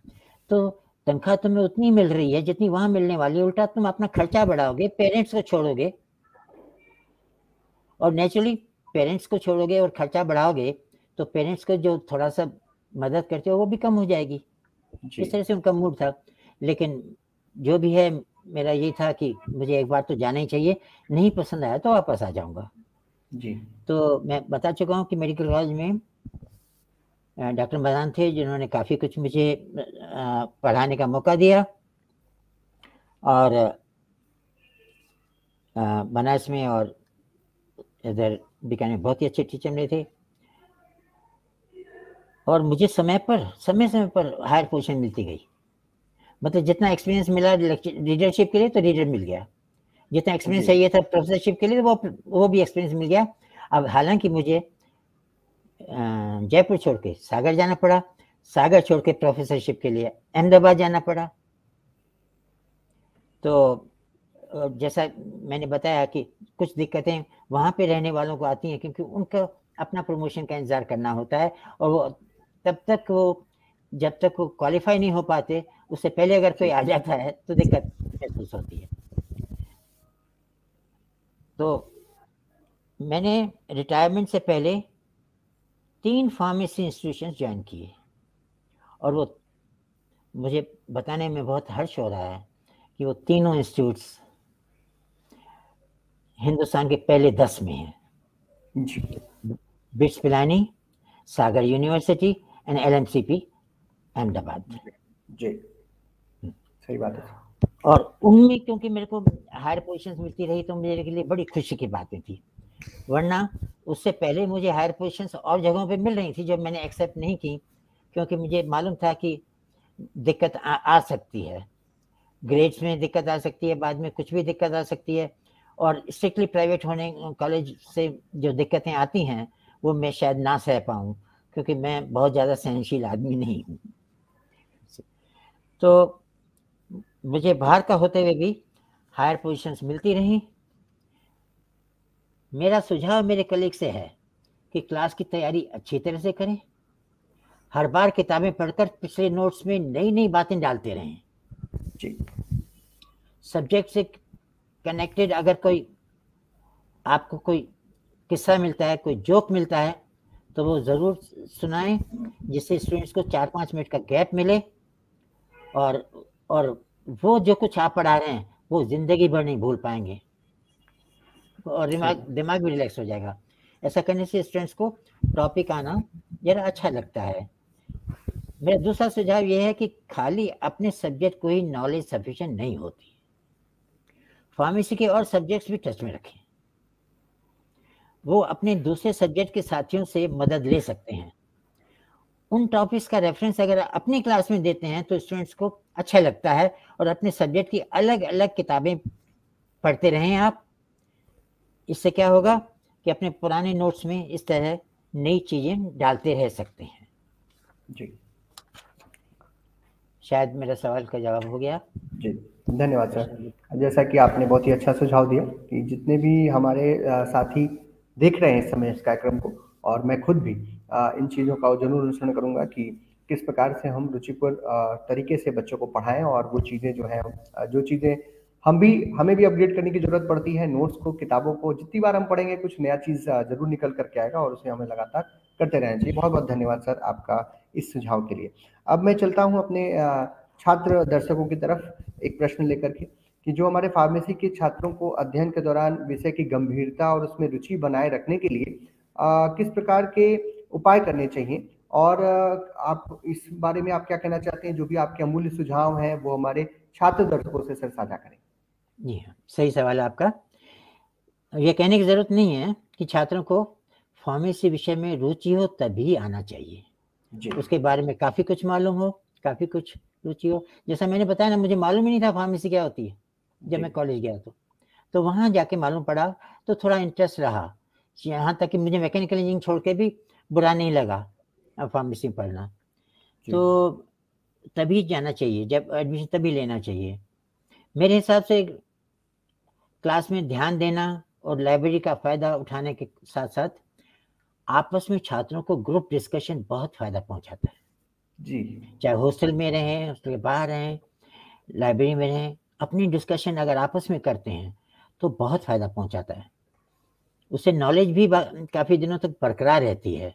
तो तनख्वाह तुम्हें उतनी मिल रही है जितनी वहाँ मिलने वाली है, उल्टा तुम अपना खर्चा बढ़ाओगे, पेरेंट्स को छोड़ोगे, और नेचुरली पेरेंट्स को छोड़ोगे और खर्चा बढ़ाओगे तो पेरेंट्स को जो थोड़ा सा मदद करते हो वो भी कम हो जाएगी। इस तरह से उनका मूड था। लेकिन जो भी है, मेरा ये था कि मुझे एक बार तो जाना ही चाहिए, नहीं पसंद आया तो वापस आ जाऊंगा। जी। तो मैं बता चुका हूँ कि मेडिकल कॉलेज में डॉक्टर मदान थे जिन्होंने काफ़ी कुछ मुझे पढ़ाने का मौका दिया, और बनारस में और इधर बीकानेर बहुत ही अच्छे टीचर मिले थे, और मुझे समय पर हायर पोजीशन मिलती गई। मतलब जितना एक्सपीरियंस मिला लीडरशिप के लिए तो लीडर मिल गया, जितना एक्सपीरियंस चाहिए था प्रोफेसरशिप के लिए वो भी एक्सपीरियंस मिल गया। अब हालांकि मुझे जयपुर छोड़ के सागर जाना पड़ा, सागर छोड़ के प्रोफेसरशिप के लिए अहमदाबाद जाना पड़ा। तो जैसा मैंने बताया कि कुछ दिक्कतें वहाँ पे रहने वालों को आती हैं, क्योंकि उनका अपना प्रमोशन का इंतज़ार करना होता है, और वो जब तक वो क्वालिफाई नहीं हो पाते, उससे पहले अगर कोई आ जाता है तो दिक्कत महसूस होती है। तो मैंने रिटायरमेंट से पहले 3 फार्मेसी इंस्टीट्यूशन ज्वाइन किए, और वो मुझे बताने में बहुत हर्ष हो रहा है कि वो तीनों इंस्टीट्यूट्स हिंदुस्तान के पहले 10 में हैं। BITS Pilani, Sagar university and LMCP Ahmedabad. जी, सही बात है। और उनमें क्योंकि मेरे को हायर पोजीशंस मिलती रही तो मेरे के लिए बड़ी खुशी की बातें थी, वरना उससे पहले मुझे हायर पोजीशंस और जगहों पे मिल रही थी जो मैंने एक्सेप्ट नहीं की, क्योंकि मुझे मालूम था कि दिक्कत आ सकती है, ग्रेड्स में दिक्कत आ सकती है, बाद में कुछ भी दिक्कत आ सकती है, और स्ट्रिक्टली प्राइवेट होने कॉलेज से जो दिक्कतें आती हैं वो मैं शायद ना सह पाऊँ, क्योंकि मैं बहुत ज़्यादा सहनशील आदमी नहीं हूँ। तो मुझे बाहर का होते हुए भी हायर पोजीशंस मिलती रही। मेरा सुझाव मेरे कलीग से है कि क्लास की तैयारी अच्छी तरह से करें, हर बार किताबें पढ़कर पिछले नोट्स में नई नई बातें डालते रहें। जी। सब्जेक्ट से कनेक्टेड अगर कोई आपको कोई किस्सा मिलता है, कोई जोक मिलता है, तो वो ज़रूर सुनाएं, जिससे स्टूडेंट्स को 4-5 मिनट का गैप मिले, और वो जो कुछ आप पढ़ा रहे हैं वो ज़िंदगी भर नहीं भूल पाएंगे, और दिमाग भी रिलैक्स हो जाएगा। ऐसा करने से स्टूडेंट्स को टॉपिक आना ज़रा अच्छा लगता है। मेरा दूसरा सुझाव ये है कि खाली अपने सब्जेक्ट को ही नॉलेज सफिशिएंट नहीं होती, फार्मेसी के और सब्जेक्ट्स भी टच में रखें। वो अपने दूसरे सब्जेक्ट के साथियों से मदद ले सकते हैं। उन टॉपिक्स का रेफरेंस अगर अपनी क्लास में देते हैं तो स्टूडेंट्स को अच्छा लगता है, और अपने सब्जेक्ट की अलग अलग किताबें पढ़ते रहें आप। इससे क्या होगा कि अपने पुराने नोट्स में इस तरह नई चीज़ें डालते रह सकते हैं। जी, शायद मेरा सवाल का जवाब हो गया। जी, धन्यवाद सर। जैसा कि आपने बहुत ही अच्छा सुझाव दिया कि जितने भी हमारे साथी देख रहे हैं इस समय इस कार्यक्रम को, और मैं खुद भी इन चीज़ों का ज़रूर अनुसरण करूँगा कि किस प्रकार से हम रुचिकर तरीके से बच्चों को पढ़ाएं, और वो चीज़ें जो हैं जो चीज़ें हमें भी अपग्रेड करने की ज़रूरत पड़ती है, नोट्स को, किताबों को जितनी बार हम पढ़ेंगे कुछ नया चीज़ ज़रूर निकल करके आएगा, और उसे हमें लगातार करते रहना चाहिए। बहुत बहुत धन्यवाद सर आपका इस सुझाव के लिए। अब मैं चलता हूँ अपने छात्र दर्शकों की तरफ एक प्रश्न लेकर के, कि जो हमारे फार्मेसी के छात्रों को अध्ययन के दौरान विषय की गंभीरता और उसमें रुचि बनाए रखने के लिए किस प्रकार के उपाय करने चाहिए, और आप इस बारे में आप क्या कहना चाहते हैं? जो भी आपके अमूल्य सुझाव हैं वो हमारे छात्र दर्शकों से सर साझा करें। जी हाँ, सही सवाल है आपका। ये कहने की ज़रूरत नहीं है कि छात्रों को फार्मेसी विषय में रुचि हो तभी आना चाहिए। जी, उसके बारे में काफ़ी कुछ मालूम हो, काफ़ी कुछ रुचि हो। जैसा मैंने बताया ना, मुझे मालूम ही नहीं था फार्मेसी क्या होती है जब मैं कॉलेज गया तो वहाँ जाके मालूम पड़ा, तो थोड़ा इंटरेस्ट रहा। यहाँ तक कि मुझे मैकेनिकल इंजीनियरिंग छोड़ के भी बुरा नहीं लगा फार्मेसी पढ़ना। तो तभी जाना चाहिए, जब एडमिशन तभी लेना चाहिए। मेरे हिसाब से क्लास में ध्यान देना और लाइब्रेरी का फ़ायदा उठाने के साथ साथ आपस में छात्रों को ग्रुप डिस्कशन बहुत फ़ायदा पहुंचाता है। जी, चाहे हॉस्टल में रहें, हॉस्टल के बाहर रहें, लाइब्रेरी में रहें, अपनी डिस्कशन अगर आपस में करते हैं तो बहुत फ़ायदा पहुंचाता है। उससे नॉलेज भी काफ़ी दिनों तक बरकरार रहती है।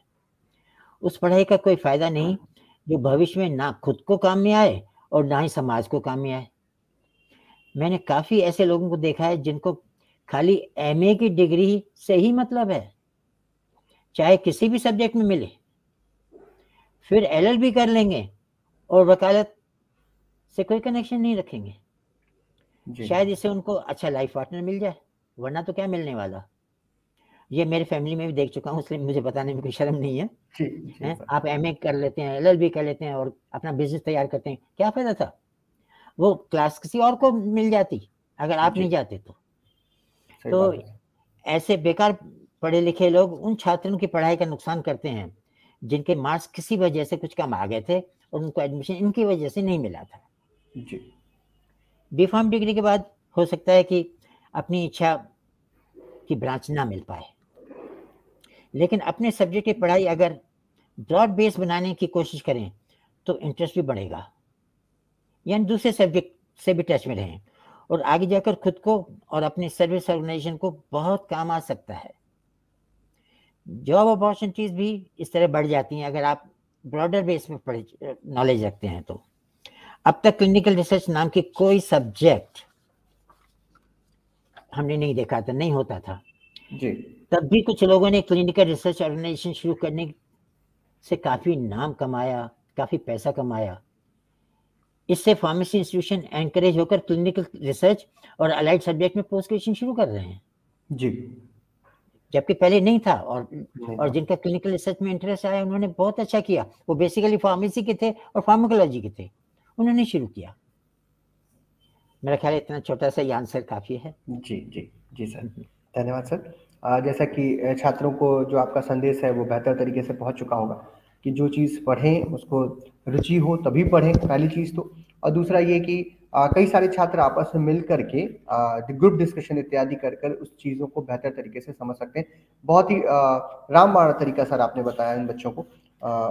उस पढ़ाई का कोई फ़ायदा नहीं जो भविष्य में ना खुद को काम में आए और ना ही समाज को काम में आए। मैंने काफ़ी ऐसे लोगों को देखा है जिनको खाली एमए की डिग्री से ही मतलब है, चाहे किसी भी सब्जेक्ट में मिले, फिर एलएलबी कर लेंगे और वकालत से कोई कनेक्शन नहीं रखेंगे। शायद इससे उनको अच्छा लाइफ पार्टनर मिल जाए, वरना तो क्या मिलने वाला। ये मेरे फैमिली में भी देख चुका हूँ, इसलिए मुझे बताने में कोई शर्म नहीं है। हैं? आप एमए कर लेते हैं, एलएलबी कर लेते हैं और अपना बिजनेस तैयार करते हैं, क्या फायदा था? वो क्लास किसी और को मिल जाती अगर आप नहीं जाते तो ऐसे बेकार पढ़े लिखे लोग उन छात्रों की पढ़ाई का नुकसान करते हैं जिनके मार्क्स किसी वजह से कुछ कम आ गए थे और उनको एडमिशन इनकी वजह से नहीं मिला था। बी.फार्म डिग्री के बाद हो सकता है कि अपनी इच्छा की ब्रांच ना मिल पाए, लेकिन अपने सब्जेक्ट की पढ़ाई अगर ब्रॉड बेस बनाने की कोशिश करें तो इंटरेस्ट भी बढ़ेगा, यानी दूसरे सब्जेक्ट से भी टच में रहें और आगे जाकर खुद को और अपने सर्विस ऑर्गेनाइजेशन को बहुत काम आ सकता है। जॉब अपॉर्चुनिटीज भी इस तरह बढ़ जाती हैं अगर आप ब्रॉडर बेस में नॉलेज रखते हैं तो। अब तक क्लिनिकल रिसर्च नाम की कोई सब्जेक्ट हमने नहीं देखा था, नहीं होता था जी। तब भी कुछ लोगों ने क्लिनिकल रिसर्च ऑर्गेनाइजेशन शुरू करने से काफी नाम कमाया, काफी पैसा कमाया। इससे फार्मेसी इंस्टीट्यूशन एनकरेज होकर क्लिनिकल रिसर्च और अलाइड सब्जेक्ट में पोस्ट ग्रेजुएशन शुरू कर रहे हैं जी, जबकि पहले नहीं था। और जिनका क्लिनिकल रिसर्च में इंटरेस्ट आया उन्होंने बहुत अच्छा किया। वो बेसिकली फार्मेसी के थे और फार्माकोलॉजी के थे, उन्होंने शुरू किया। मेरा ख्याल इतना छोटा सा ये आंसर काफी है। जी जी जी सर, धन्यवाद सर। जैसा कि छात्रों को जो आपका संदेश है वो बेहतर तरीके से पहुंच चुका होगा कि जो चीज़ पढ़ें उसको रुचि हो तभी पढ़ें, पहली चीज़ तो। और दूसरा ये कि कई सारे छात्र आपस में मिल करके ग्रुप डिस्कशन इत्यादि कर कर उस चीज़ों को बेहतर तरीके से समझ सकते हैं। बहुत ही रामबाण तरीका सर आपने बताया इन बच्चों को,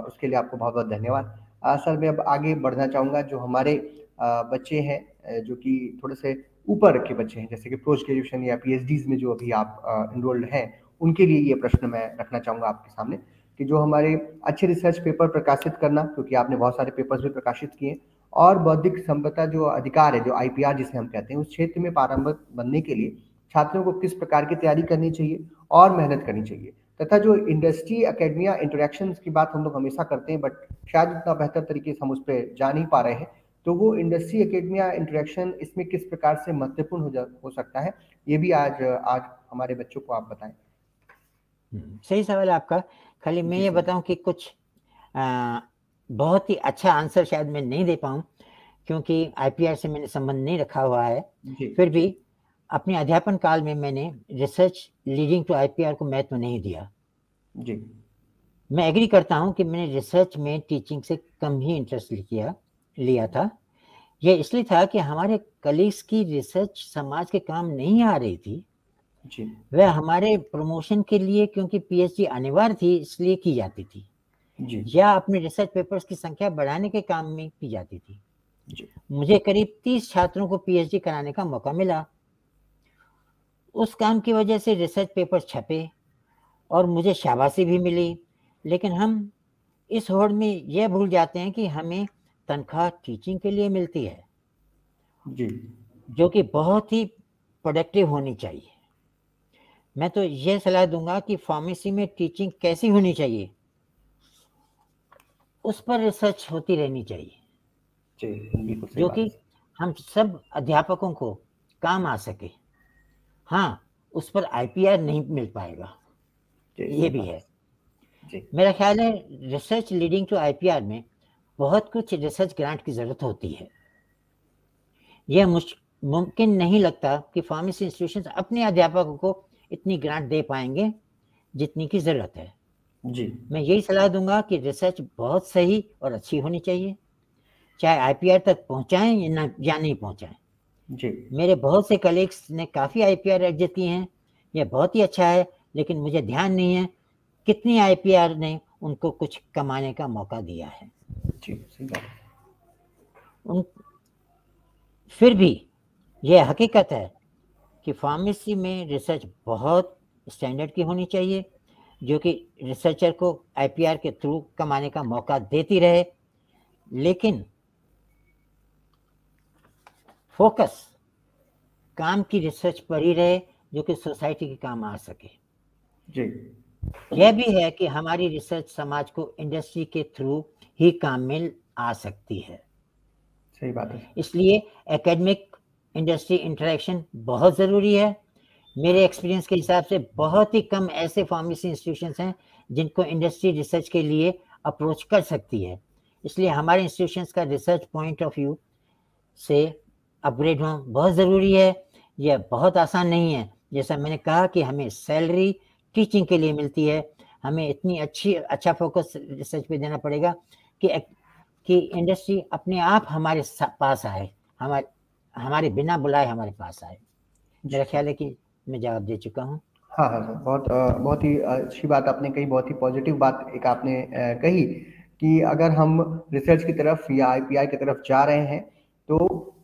उसके लिए आपको बहुत बहुत धन्यवाद। सर मैं अब आगे बढ़ना चाहूँगा। जो हमारे बच्चे हैं जो कि थोड़े से ऊपर के बच्चे हैं, जैसे कि पोस्ट ग्रेजुएशन या पीएचडीज में जो अभी आप इनरोल्ड हैं, उनके लिए ये प्रश्न मैं रखना चाहूँगा आपके सामने कि जो हमारे अच्छे रिसर्च पेपर प्रकाशित करना, क्योंकि आपने बहुत सारे पेपर्स भी प्रकाशित किए, और बौद्धिक संपदा जो अधिकार है, जो IPR जिसे हम कहते हैं, उस क्षेत्र में पारंगत बनने के लिए छात्रों को किस प्रकार की तैयारी करनी चाहिए और मेहनत करनी चाहिए, तथा जो इंडस्ट्री एकेडमिया इंटरेक्शंस की बात हम लोग हमेशा करते हैं, बट शायद उतना बेहतर तरीके से हम उस पर जा नहीं पा रहे हैं, तो वो इंडस्ट्री एकेडमिया इंटरेक्शन इसमें किस प्रकार से महत्वपूर्ण हो सकता है, ये भी आज हमारे बच्चों को आप बताएं। सही सवाल है आपका। खाली मैं ये बताऊं कि कुछ बहुत ही अच्छा आंसर शायद मैं नहीं दे पाऊं, क्योंकि IPR से मैंने संबंध नहीं रखा हुआ है। फिर भी अपने अध्यापन काल में मैंने रिसर्च लीडिंग टू IPR को महत्व नहीं दिया जी। मैं एग्री करता हूं कि मैंने रिसर्च में टीचिंग से कम ही इंटरेस्ट लिया था। यह इसलिए था कि हमारे कलीग्स की रिसर्च समाज के काम नहीं आ रही थी जी। वह हमारे प्रमोशन के लिए, क्योंकि PhD अनिवार्य थी इसलिए की जाती थी जी। या अपने रिसर्च पेपर्स की संख्या बढ़ाने के काम में की जाती थी। जी। मुझे करीब 30 छात्रों को PhD कराने का मौका मिला। उस काम की वजह से रिसर्च पेपर छपे और मुझे शाबाशी भी मिली, लेकिन हम इस होड़ में यह भूल जाते हैं कि हमें तनख्वाह टीचिंग के लिए मिलती है, जी। जो कि बहुत ही प्रोडक्टिव होनी चाहिए। मैं तो यह सलाह दूंगा कि फार्मेसी में टीचिंग कैसी होनी चाहिए उस पर रिसर्च होती रहनी चाहिए, जो कि हम सब अध्यापकों को काम आ सके। हाँ, उस पर IPR नहीं मिल पाएगा, ये भी है। मेरा ख्याल है रिसर्च लीडिंग टू IPR में बहुत कुछ रिसर्च ग्रांट की जरूरत होती है। यह मुमकिन नहीं लगता कि फार्मेसी इंस्टीट्यूशंस अपने अध्यापकों को इतनी ग्रांट दे पाएंगे जितनी की जरूरत है। जी। मैं यही सलाह दूंगा कि रिसर्च बहुत सही और अच्छी होनी चाहिए, चाहे IPR तक पहुंचाएं या नहीं पहुंचाएं। जी। मेरे बहुत से कलीग्स ने काफी IPR अर्जित किए हैं, यह बहुत ही अच्छा है, लेकिन मुझे ध्यान नहीं है कितनी IPR ने उनको कुछ कमाने का मौका दिया है। जी, सही बात है। फिर भी यह हकीकत है कि फार्मेसी में रिसर्च बहुत स्टैंडर्ड की होनी चाहिए, जो कि रिसर्चर को IPR के थ्रू कमाने का मौका देती रहे, लेकिन फोकस काम की रिसर्च पर ही रहे जो कि सोसाइटी के काम आ सके। जी। यह भी है कि हमारी रिसर्च समाज को इंडस्ट्री के थ्रू ही काम में आ सकती है। सही बात है। इसलिए एकेडमिक इंडस्ट्री इंटरेक्शन बहुत ज़रूरी है। मेरे एक्सपीरियंस के हिसाब से बहुत ही कम ऐसे फार्मेसी इंस्टीट्यूशंस हैं जिनको इंडस्ट्री रिसर्च के लिए अप्रोच कर सकती है। इसलिए हमारे इंस्टीट्यूशंस का रिसर्च पॉइंट ऑफ व्यू से अपग्रेड होना बहुत ज़रूरी है। यह बहुत आसान नहीं है। जैसा मैंने कहा कि हमें सैलरी टीचिंग के लिए मिलती है, हमें इतनी अच्छा फोकस रिसर्च पे देना पड़ेगा कि इंडस्ट्री अपने आप हमारे पास आए, हमारे बिना बुलाए हमारे पास आए। मेरा ख्याल है कि मैं जवाब दे चुका हूँ। हाँ हाँ सर, बहुत ही अच्छी बात आपने कही, बहुत ही पॉजिटिव बात एक आपने कही कि अगर हम रिसर्च की तरफ या IPR की तरफ जा रहे हैं तो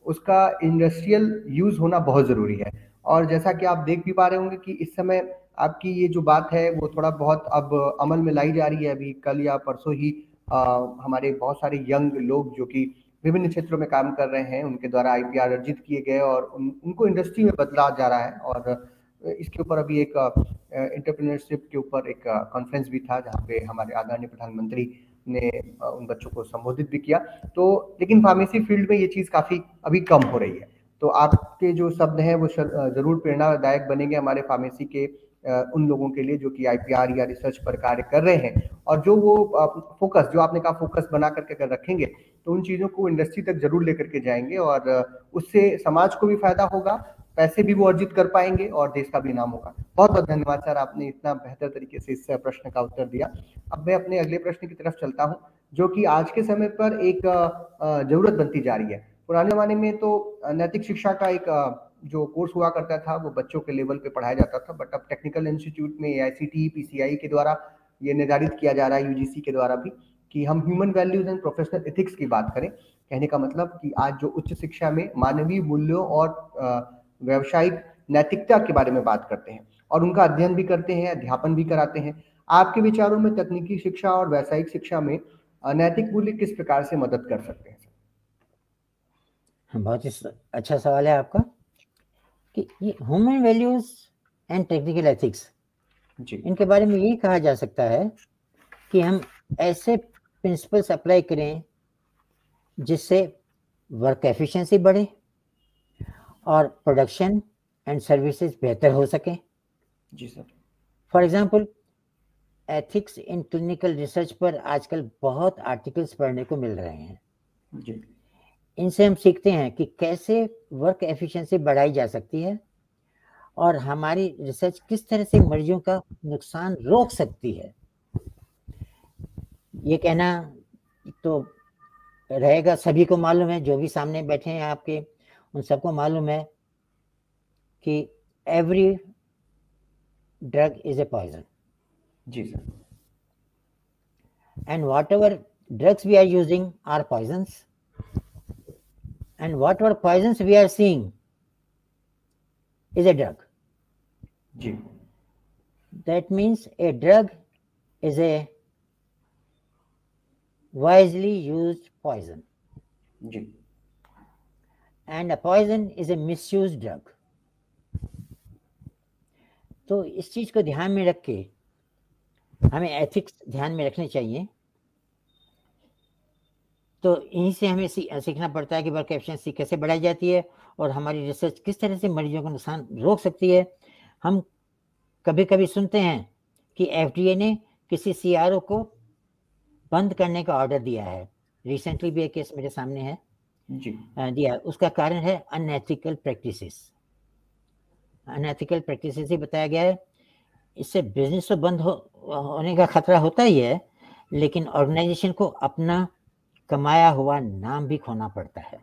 उसका इंडस्ट्रियल यूज होना बहुत ज़रूरी है। और जैसा कि आप देख भी पा रहे होंगे कि इस समय आपकी ये जो बात है वो थोड़ा बहुत अब अमल में लाई जा रही है। अभी कल या परसों ही हमारे बहुत सारे यंग लोग जो कि विभिन्न क्षेत्रों में काम कर रहे हैं, उनके द्वारा IPR अर्जित किए गए और उनको इंडस्ट्री में बदला जा रहा है। और इसके ऊपर अभी एक एंटरप्रेन्योरशिप के ऊपर एक कॉन्फ्रेंस भी था जहाँ पे हमारे आदरणीय प्रधानमंत्री ने उन बच्चों को संबोधित भी किया। तो लेकिन फार्मेसी फील्ड में ये चीज़ काफ़ी अभी कम हो रही है। तो आपके जो शब्द हैं वो जरूर प्रेरणादायक बनेंगे हमारे फार्मेसी के उन लोगों के लिए जो कि IPR या रिसर्च पर कार्य कर रहे हैं। और जो वो फोकस, जो आपने कहा फोकस बना करके अगर रखेंगे तो उन चीज़ों को इंडस्ट्री तक जरूर लेकर के जाएंगे और उससे समाज को भी फायदा होगा, पैसे भी वो अर्जित कर पाएंगे और देश का भी नाम होगा। बहुत बहुत धन्यवाद सर, आपने इतना बेहतर तरीके से इस प्रश्न का उत्तर दिया। अब मैं अपने अगले प्रश्न की तरफ चलता हूँ, जो कि आज के समय पर एक जरूरत बनती जा रही है। पुराने जमाने में तो नैतिक शिक्षा का एक जो कोर्स हुआ करता था वो बच्चों के लेवल पे पढ़ाया जाता था, बट अब टेक्निकल इंस्टीट्यूट में AICTE PCI के द्वारा ये निर्धारित किया जा रहा है, UGC के द्वारा भी, कि हम human values and professional ethics की बात करें। कहने का मतलब कि आज जो उच्च शिक्षा में मानवीय मूल्यों और व्यावसायिक नैतिकता के बारे में बात करते हैं और उनका अध्ययन भी करते हैं, अध्यापन भी कराते हैं। आपके विचारों में तकनीकी शिक्षा और व्यावसायिक शिक्षा में नैतिक मूल्य किस प्रकार से मदद कर सकते हैं? बहुत ही अच्छा सवाल है आपका कि ये human values and technical ethics, इनके बारे में यही कहा जा सकता है कि हम ऐसे प्रिंसिपल्स अप्लाई करें जिससे वर्क एफिशिएंसी बढ़े और प्रोडक्शन एंड सर्विसेज बेहतर हो सकें। जी sir. For example, ethics in clinical research पर आजकल बहुत आर्टिकल्स पढ़ने को मिल रहे हैं जी। इनसे हम सीखते हैं कि कैसे वर्क एफिशिएंसी बढ़ाई जा सकती है और हमारी रिसर्च किस तरह से मरीजों का नुकसान रोक सकती है। ये कहना तो रहेगा, सभी को मालूम है, जो भी सामने बैठे हैं आपके, उन सबको मालूम है कि every drug is a poison. जी sir. And whatever drugs we are using are poisons, and whatever poisons we are seeing is a drug. जी। That means a drug is a wisely used poison. जी। And a poison is a misused drug. तो इस चीज को ध्यान में रख के हमें एथिक्स ध्यान में रखने चाहिए। तो यहीं से हमें सीखना पड़ता है कि वर्क एफिशिएंसी कैसे बढ़ाई जाती है और हमारी रिसर्च किस तरह से मरीजों का नुकसान रोक सकती है। हम कभी कभी सुनते हैं कि एफडीए ने किसी सीआरओ को बंद करने का ऑर्डर दिया है। रिसेंटली भी एक केस मेरे सामने है जी। दिया। उसका कारण है अनएथिकल प्रैक्टिसेस। अनएथिकल प्रैक्टिसेस ही बताया गया है। इससे बिजनेस तो बंद होने का खतरा होता ही है, लेकिन ऑर्गेनाइजेशन को अपना कमाया हुआ नाम भी खोना पड़ता है।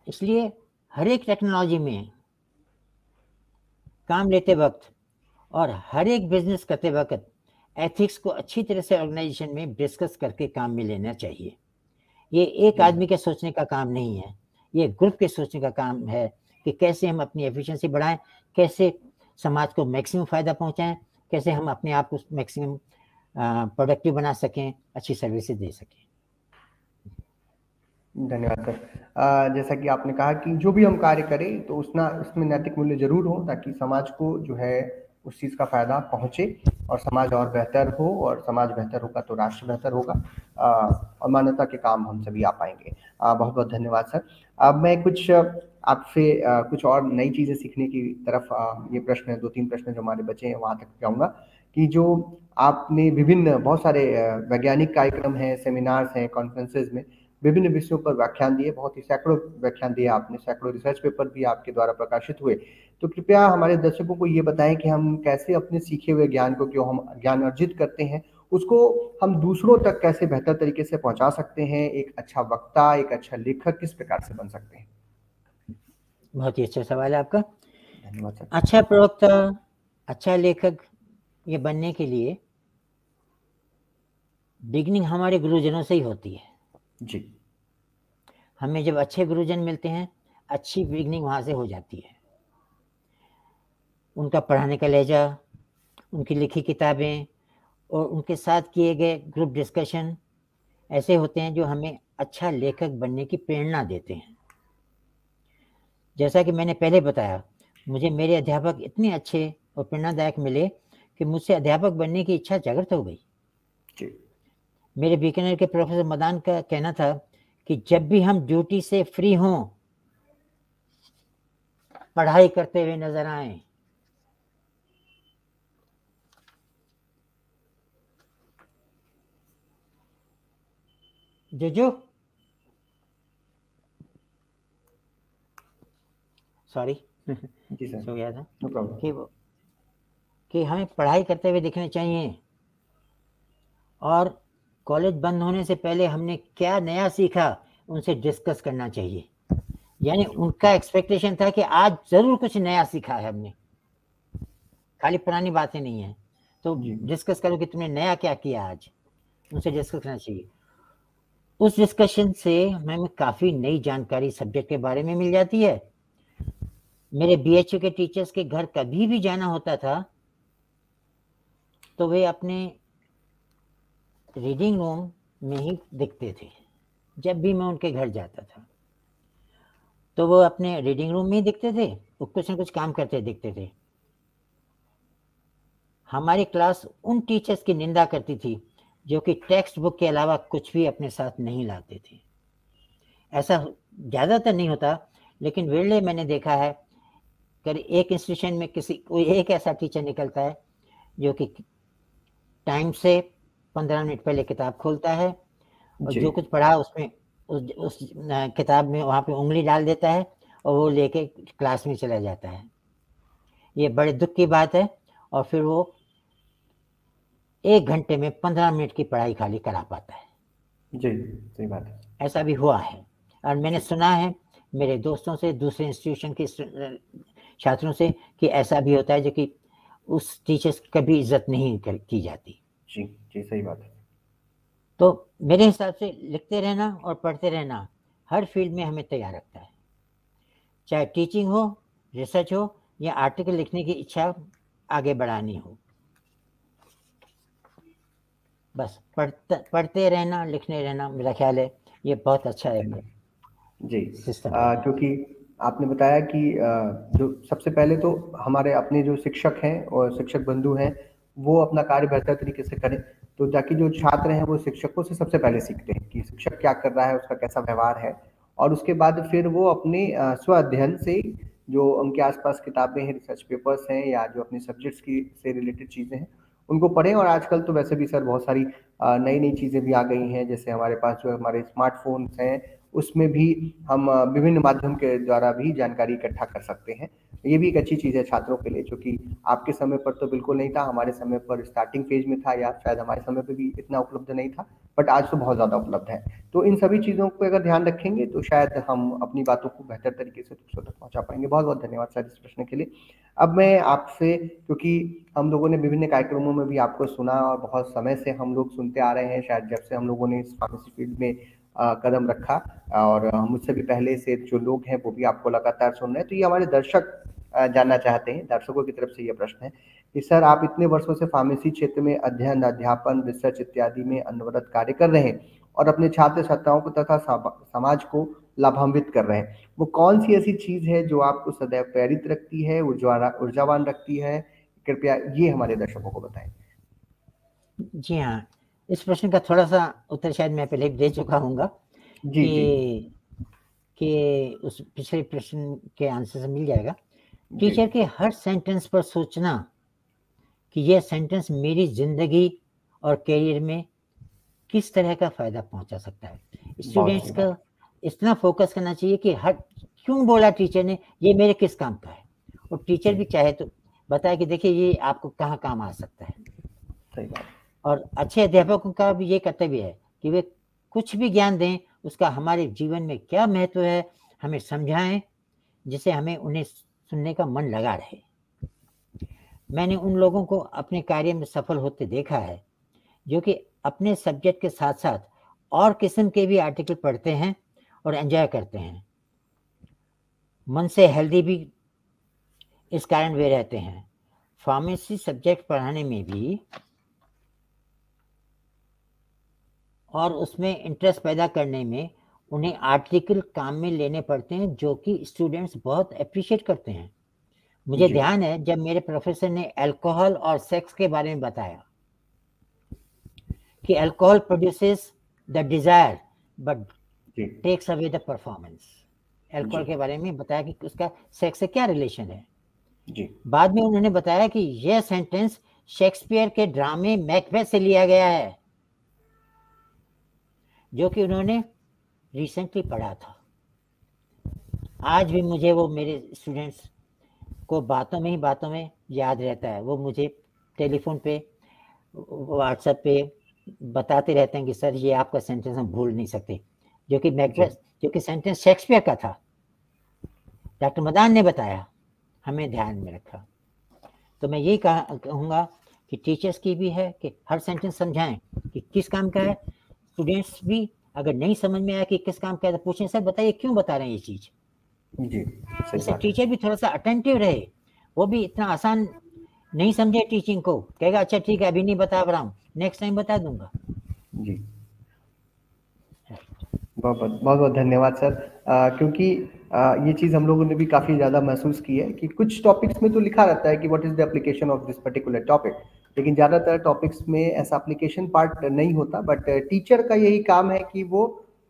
इसलिए हर एक टेक्नोलॉजी में काम लेते वक्त और हर एक बिजनेस करते वक्त एथिक्स को अच्छी तरह से ऑर्गेनाइजेशन में डिस्कस करके काम में लेना चाहिए। ये एक आदमी के सोचने का काम नहीं है, ये ग्रुप के सोचने का काम है कि कैसे हम अपनी एफिशिएंसी बढ़ाएं, कैसे समाज को मैक्सिमम फायदा पहुंचाएं, कैसे हम अपने आप को मैक्सिमम प्रोडक्टिव बना सकें, अच्छी सर्विसेज दे सकें। धन्यवाद सर। जैसा कि आपने कहा कि जो भी हम कार्य करें तो उसमें नैतिक मूल्य जरूर हो, ताकि समाज को जो है उस चीज़ का फायदा पहुंचे और समाज और बेहतर हो, और समाज बेहतर होगा तो राष्ट्र बेहतर होगा और मानवता के काम हम सभी आ पाएंगे। बहुत बहुत धन्यवाद सर। अब मैं कुछ आपसे कुछ और नई चीज़ें सीखने की तरफ ये प्रश्न, 2-3 प्रश्न जो हमारे बचे हैं वहाँ तक जाऊँगा कि जो आपने विभिन्न बहुत सारे वैज्ञानिक कार्यक्रम हैं, सेमिनार्स हैं, कॉन्फ्रेंसेज में विभिन्न विषयों पर व्याख्यान दिए, बहुत ही सैकड़ों व्याख्यान दिए आपने, सैकड़ों रिसर्च पेपर भी आपके द्वारा प्रकाशित हुए। तो कृपया हमारे दर्शकों को ये बताएं कि हम कैसे अपने सीखे हुए ज्ञान को, जो हम ज्ञान अर्जित करते हैं, उसको हम दूसरों तक कैसे बेहतर तरीके से पहुंचा सकते हैं। एक अच्छा वक्ता, एक अच्छा लेखक किस प्रकार से बन सकते हैं? बहुत ही अच्छा सवाल है आपका। धन्यवाद सर। अच्छा प्रवक्ता, अच्छा लेखक ये बनने के लिए बिगनिंग हमारे गुरुजनों से ही होती है। जी। हमें जब अच्छे गुरुजन मिलते हैं, अच्छी बिगनिंग वहाँ से हो जाती है। उनका पढ़ाने का लहजा, उनकी लिखी किताबें और उनके साथ किए गए ग्रुप डिस्कशन ऐसे होते हैं जो हमें अच्छा लेखक बनने की प्रेरणा देते हैं। जैसा कि मैंने पहले बताया, मुझे मेरे अध्यापक इतने अच्छे और प्रेरणादायक मिले कि मुझसे अध्यापक बनने की इच्छा जागृत हो गई। जी। मेरे बीकानेर के प्रोफेसर मदान का कहना था कि जब भी हम ड्यूटी से फ्री हों, पढ़ाई करते हुए नजर आए। जो सॉरी जी सर। हो गया था। No problem. कि हमें पढ़ाई करते हुए दिखने चाहिए और कॉलेज बंद होने से पहले हमने क्या नया सीखा उनसे डिस्कस करना चाहिए। यानी उनका एक्सपेक्टेशन था कि आज जरूर कुछ नया सीखा है हमने, खाली पुरानी बातें नहीं है। तो डिस्कस करो कि तुमने नया क्या किया आज, उनसे डिस्कस करना चाहिए। उस डिस्कशन से हमें काफ़ी नई जानकारी सब्जेक्ट के बारे में मिल जाती है। मेरे बीएचयू के टीचर्स के घर कभी भी जाना होता था तो वे अपने रीडिंग रूम में ही दिखते थे। जब भी मैं उनके घर जाता था तो वो अपने रीडिंग रूम में ही दिखते थे, वो कुछ ना कुछ काम करते दिखते थे। हमारी क्लास उन टीचर्स की निंदा करती थी जो कि टेक्स्ट बुक के अलावा कुछ भी अपने साथ नहीं लाते थे। ऐसा ज़्यादातर नहीं होता, लेकिन विरले मैंने देखा है कि एक इंस्टीट्यूशन में कोई एक ऐसा टीचर निकलता है जो कि टाइम से 15 मिनट पहले किताब खोलता है और जो कुछ पढ़ा उसमें उस किताब में वहाँ पे उंगली डाल देता है और वो लेके क्लास में चला जाता है। ये बड़े दुख की बात है। और फिर वो 1 घंटे में 15 मिनट की पढ़ाई खाली करा पाता है। जी, सही बात है। ऐसा भी हुआ है और मैंने सुना है मेरे दोस्तों से, दूसरे इंस्टीट्यूशन के छात्रों से, कि ऐसा भी होता है जो कि उस टीचर्स की कभी इज्जत नहीं की जाती। जी जी, सही बात है। तो मेरे हिसाब से लिखते रहना और पढ़ते रहना हर फील्ड में हमें तैयार रखता है, चाहे टीचिंग हो, रिसर्च हो या आर्टिकल लिखने की इच्छा आगे बढ़ानी हो। बस पढ़ते रहना, लिखने रहना, मेरा ख्याल है ये बहुत अच्छा है जी। सिस्टम। क्योंकि आपने बताया कि जो सबसे पहले तो हमारे अपने जो शिक्षक हैं और शिक्षक बंधु हैं वो अपना कार्य बेहतर तरीके से करें, तो ताकि जो छात्र हैं वो शिक्षकों से सबसे पहले सीखते हैं कि शिक्षक क्या कर रहा है, उसका कैसा व्यवहार है, और उसके बाद फिर वो अपने स्व अध्ययन से जो उनके आसपास किताबें हैं, रिसर्च पेपर्स हैं या जो अपने सब्जेक्ट्स की से रिलेटेड चीज़ें हैं उनको पढ़ें। और आजकल तो वैसे भी सर बहुत सारी नई नई चीज़ें भी आ गई हैं, जैसे हमारे पास जो हमारे स्मार्टफोन्स हैं उसमें भी हम विभिन्न माध्यम के द्वारा भी जानकारी इकट्ठा कर सकते हैं। ये भी एक अच्छी चीज़ है छात्रों के लिए, जो कि आपके समय पर तो बिल्कुल नहीं था, हमारे समय पर स्टार्टिंग फेज में था या शायद हमारे समय पे भी इतना उपलब्ध नहीं था, बट आज तो बहुत ज़्यादा उपलब्ध है। तो इन सभी चीज़ों को अगर ध्यान रखेंगे तो शायद हम अपनी बातों को बेहतर तरीके से दूसरों तक पहुँचा पाएंगे। बहुत बहुत धन्यवाद सर इस प्रश्न के लिए। अब मैं आपसे, क्योंकि हम लोगों ने विभिन्न कार्यक्रमों में भी आपको सुना और बहुत समय से हम लोग सुनते आ रहे हैं, शायद जब से हम लोगों ने इस फार्मेसी फील्ड में कदम रखा, और मुझसे भी पहले से जो लोग हैं वो भी आपको लगातार सुन रहे हैं, तो ये हमारे दर्शक जानना चाहते हैं, दर्शकों की तरफ से ये प्रश्न है कि सर आप इतने वर्षों से फार्मेसी क्षेत्र में अध्ययन, अध्यापन, रिसर्च इत्यादि में अनवरत कार्य कर रहे हैं और अपने छात्र छात्राओं को तथा समाज को लाभान्वित कर रहे हैं, वो कौन सी ऐसी चीज है जो आपको सदैव प्रेरित रखती है, ऊर्जावान रखती है? कृपया ये हमारे दर्शकों को बताएं। जी हाँ, इस प्रश्न का थोड़ा सा उत्तर शायद मैं पहले दे चुका हूँगा जी जी कि उस पिछले प्रश्न के आंसर से मिल जाएगा। टीचर के हर सेंटेंस पर सोचना कि यह सेंटेंस मेरी जिंदगी और करियर में किस तरह का फायदा पहुंचा सकता है। स्टूडेंट्स का इतना फोकस करना चाहिए कि हर क्यों बोला टीचर ने, ये मेरे किस काम का है, और टीचर भी चाहे तो बताए कि देखिए ये आपको कहाँ काम आ सकता है। सही बात। और अच्छे अध्यापकों का भी ये कर्तव्य है कि वे कुछ भी ज्ञान दें उसका हमारे जीवन में क्या महत्व है हमें समझाएं, जिससे हमें उन्हें सुनने का मन लगा रहे। मैंने उन लोगों को अपने कार्य में सफल होते देखा है जो कि अपने सब्जेक्ट के साथ साथ और किस्म के भी आर्टिकल पढ़ते हैं और एंजॉय करते हैं। मन से हेल्दी भी इस कारण वे रहते हैं। फार्मेसी सब्जेक्ट पढ़ाने में भी और उसमें इंटरेस्ट पैदा करने में उन्हें आर्टिकल काम में लेने पड़ते हैं जो कि स्टूडेंट्स बहुत अप्रिशिएट करते हैं। मुझे ध्यान है जब मेरे प्रोफेसर ने अल्कोहल और सेक्स के बारे में बताया कि alcohol produces the desire but takes away the performance. Alcohol के बारे में बताया कि उसका सेक्स से क्या रिलेशन है। बाद में उन्होंने बताया कि यह सेंटेंस शेक्सपियर के ड्रामे मैकबेथ से लिया गया है जो कि उन्होंने रिसेंटली पढ़ा था। आज भी मुझे वो मेरे स्टूडेंट्स को बातों में याद रहता है। वो मुझे टेलीफोन पे, व्हाट्सएप पे बताते रहते हैं कि सर ये आपका सेंटेंस हम भूल नहीं सकते, जो कि मैकबेथ, जो कि सेंटेंस शेक्सपियर का था। डॉक्टर मदान ने बताया, हमें ध्यान में रखा। तो मैं यही कहूँगा कि टीचर्स की भी है कि हर सेंटेंस समझाएं कि किस काम का है। स्टूडेंट्स भी अगर नहीं समझ में आया कि किस काम का, तो पूछें सर बताइए क्यों बता रहे हैं ये चीज। जी, सही इससे बात है। टीचर भी थोड़ा सा अटेंटिव रहे, वो भी इतना आसान नहीं समझे टीचिंग को, कहेगा अच्छा ठीक है अभी नहीं बता रहा हूँ, नेक्स्ट टाइम बता दूंगा। जी, बहुत बहुत धन्यवाद सर। क्योंकि ये चीज़ हम लोगों ने भी काफ़ी ज़्यादा महसूस की है कि कुछ टॉपिक्स में तो लिखा रहता है कि what is the application of this particular topic, लेकिन ज़्यादातर टॉपिक्स में ऐसा एप्लीकेशन पार्ट नहीं होता। बट टीचर का यही काम है कि वो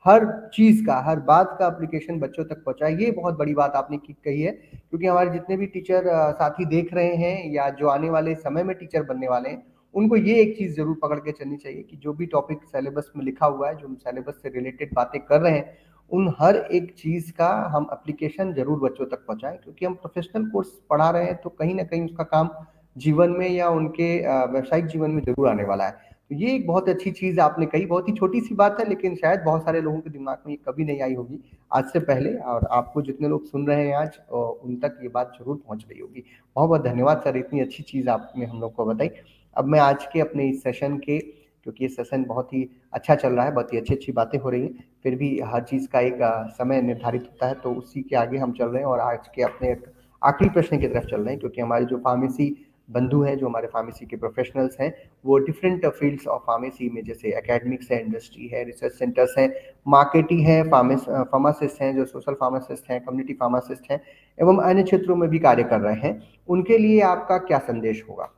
हर चीज़ का, हर बात का एप्लीकेशन बच्चों तक पहुँचाए। ये बहुत बड़ी बात आपने कही है, क्योंकि हमारे जितने भी टीचर साथी देख रहे हैं या जो आने वाले समय में टीचर बनने वाले हैं, उनको ये एक चीज़ ज़रूर पकड़ के चलनी चाहिए कि जो भी टॉपिक सिलेबस में लिखा हुआ है, जो हम सिलेबस से रिलेटेड बातें कर रहे हैं, उन हर एक चीज़ का हम एप्लीकेशन ज़रूर बच्चों तक पहुँचाएँ। क्योंकि हम प्रोफेशनल कोर्स पढ़ा रहे हैं, तो कहीं न कहीं उसका काम जीवन में या उनके व्यावसायिक जीवन में ज़रूर आने वाला है। तो ये एक बहुत अच्छी चीज़ आपने कही, बहुत ही छोटी-सी बात है, लेकिन शायद बहुत सारे लोगों के दिमाग में ये कभी नहीं आई होगी आज से पहले, और आपको जितने लोग सुन रहे हैं आज उन तक ये बात ज़रूर पहुँच रही होगी। बहुत-बहुत धन्यवाद सर, इतनी अच्छी चीज़ आपने हम लोग को बताई। अब मैं आज के अपने इस सेशन के, क्योंकि ये सेशन बहुत ही अच्छा चल रहा है, बहुत ही अच्छी-अच्छी बातें हो रही हैं, फिर भी हर चीज़ का एक समय निर्धारित होता है, तो उसी के आगे हम चल रहे हैं और आज के अपने एक आखिरी प्रश्न की तरफ चल रहे हैं। क्योंकि हमारे जो फार्मेसी बंधु हैं, जो हमारे फार्मेसी के प्रोफेशनल्स हैं, वो डिफरेंट फील्ड्स ऑफ फार्मेसी में, जैसे एकेडमिक्स है, इंडस्ट्री है, रिसर्च सेंटर्स हैं, मार्केटिंग है, फार्मासिस्ट हैं, जो सोशल फार्मासिस्ट हैं, कम्युनिटी फार्मासिस्ट हैं, एवं अन्य क्षेत्रों में भी कार्य कर रहे हैं। उनके लिए आपका क्या संदेश होगा?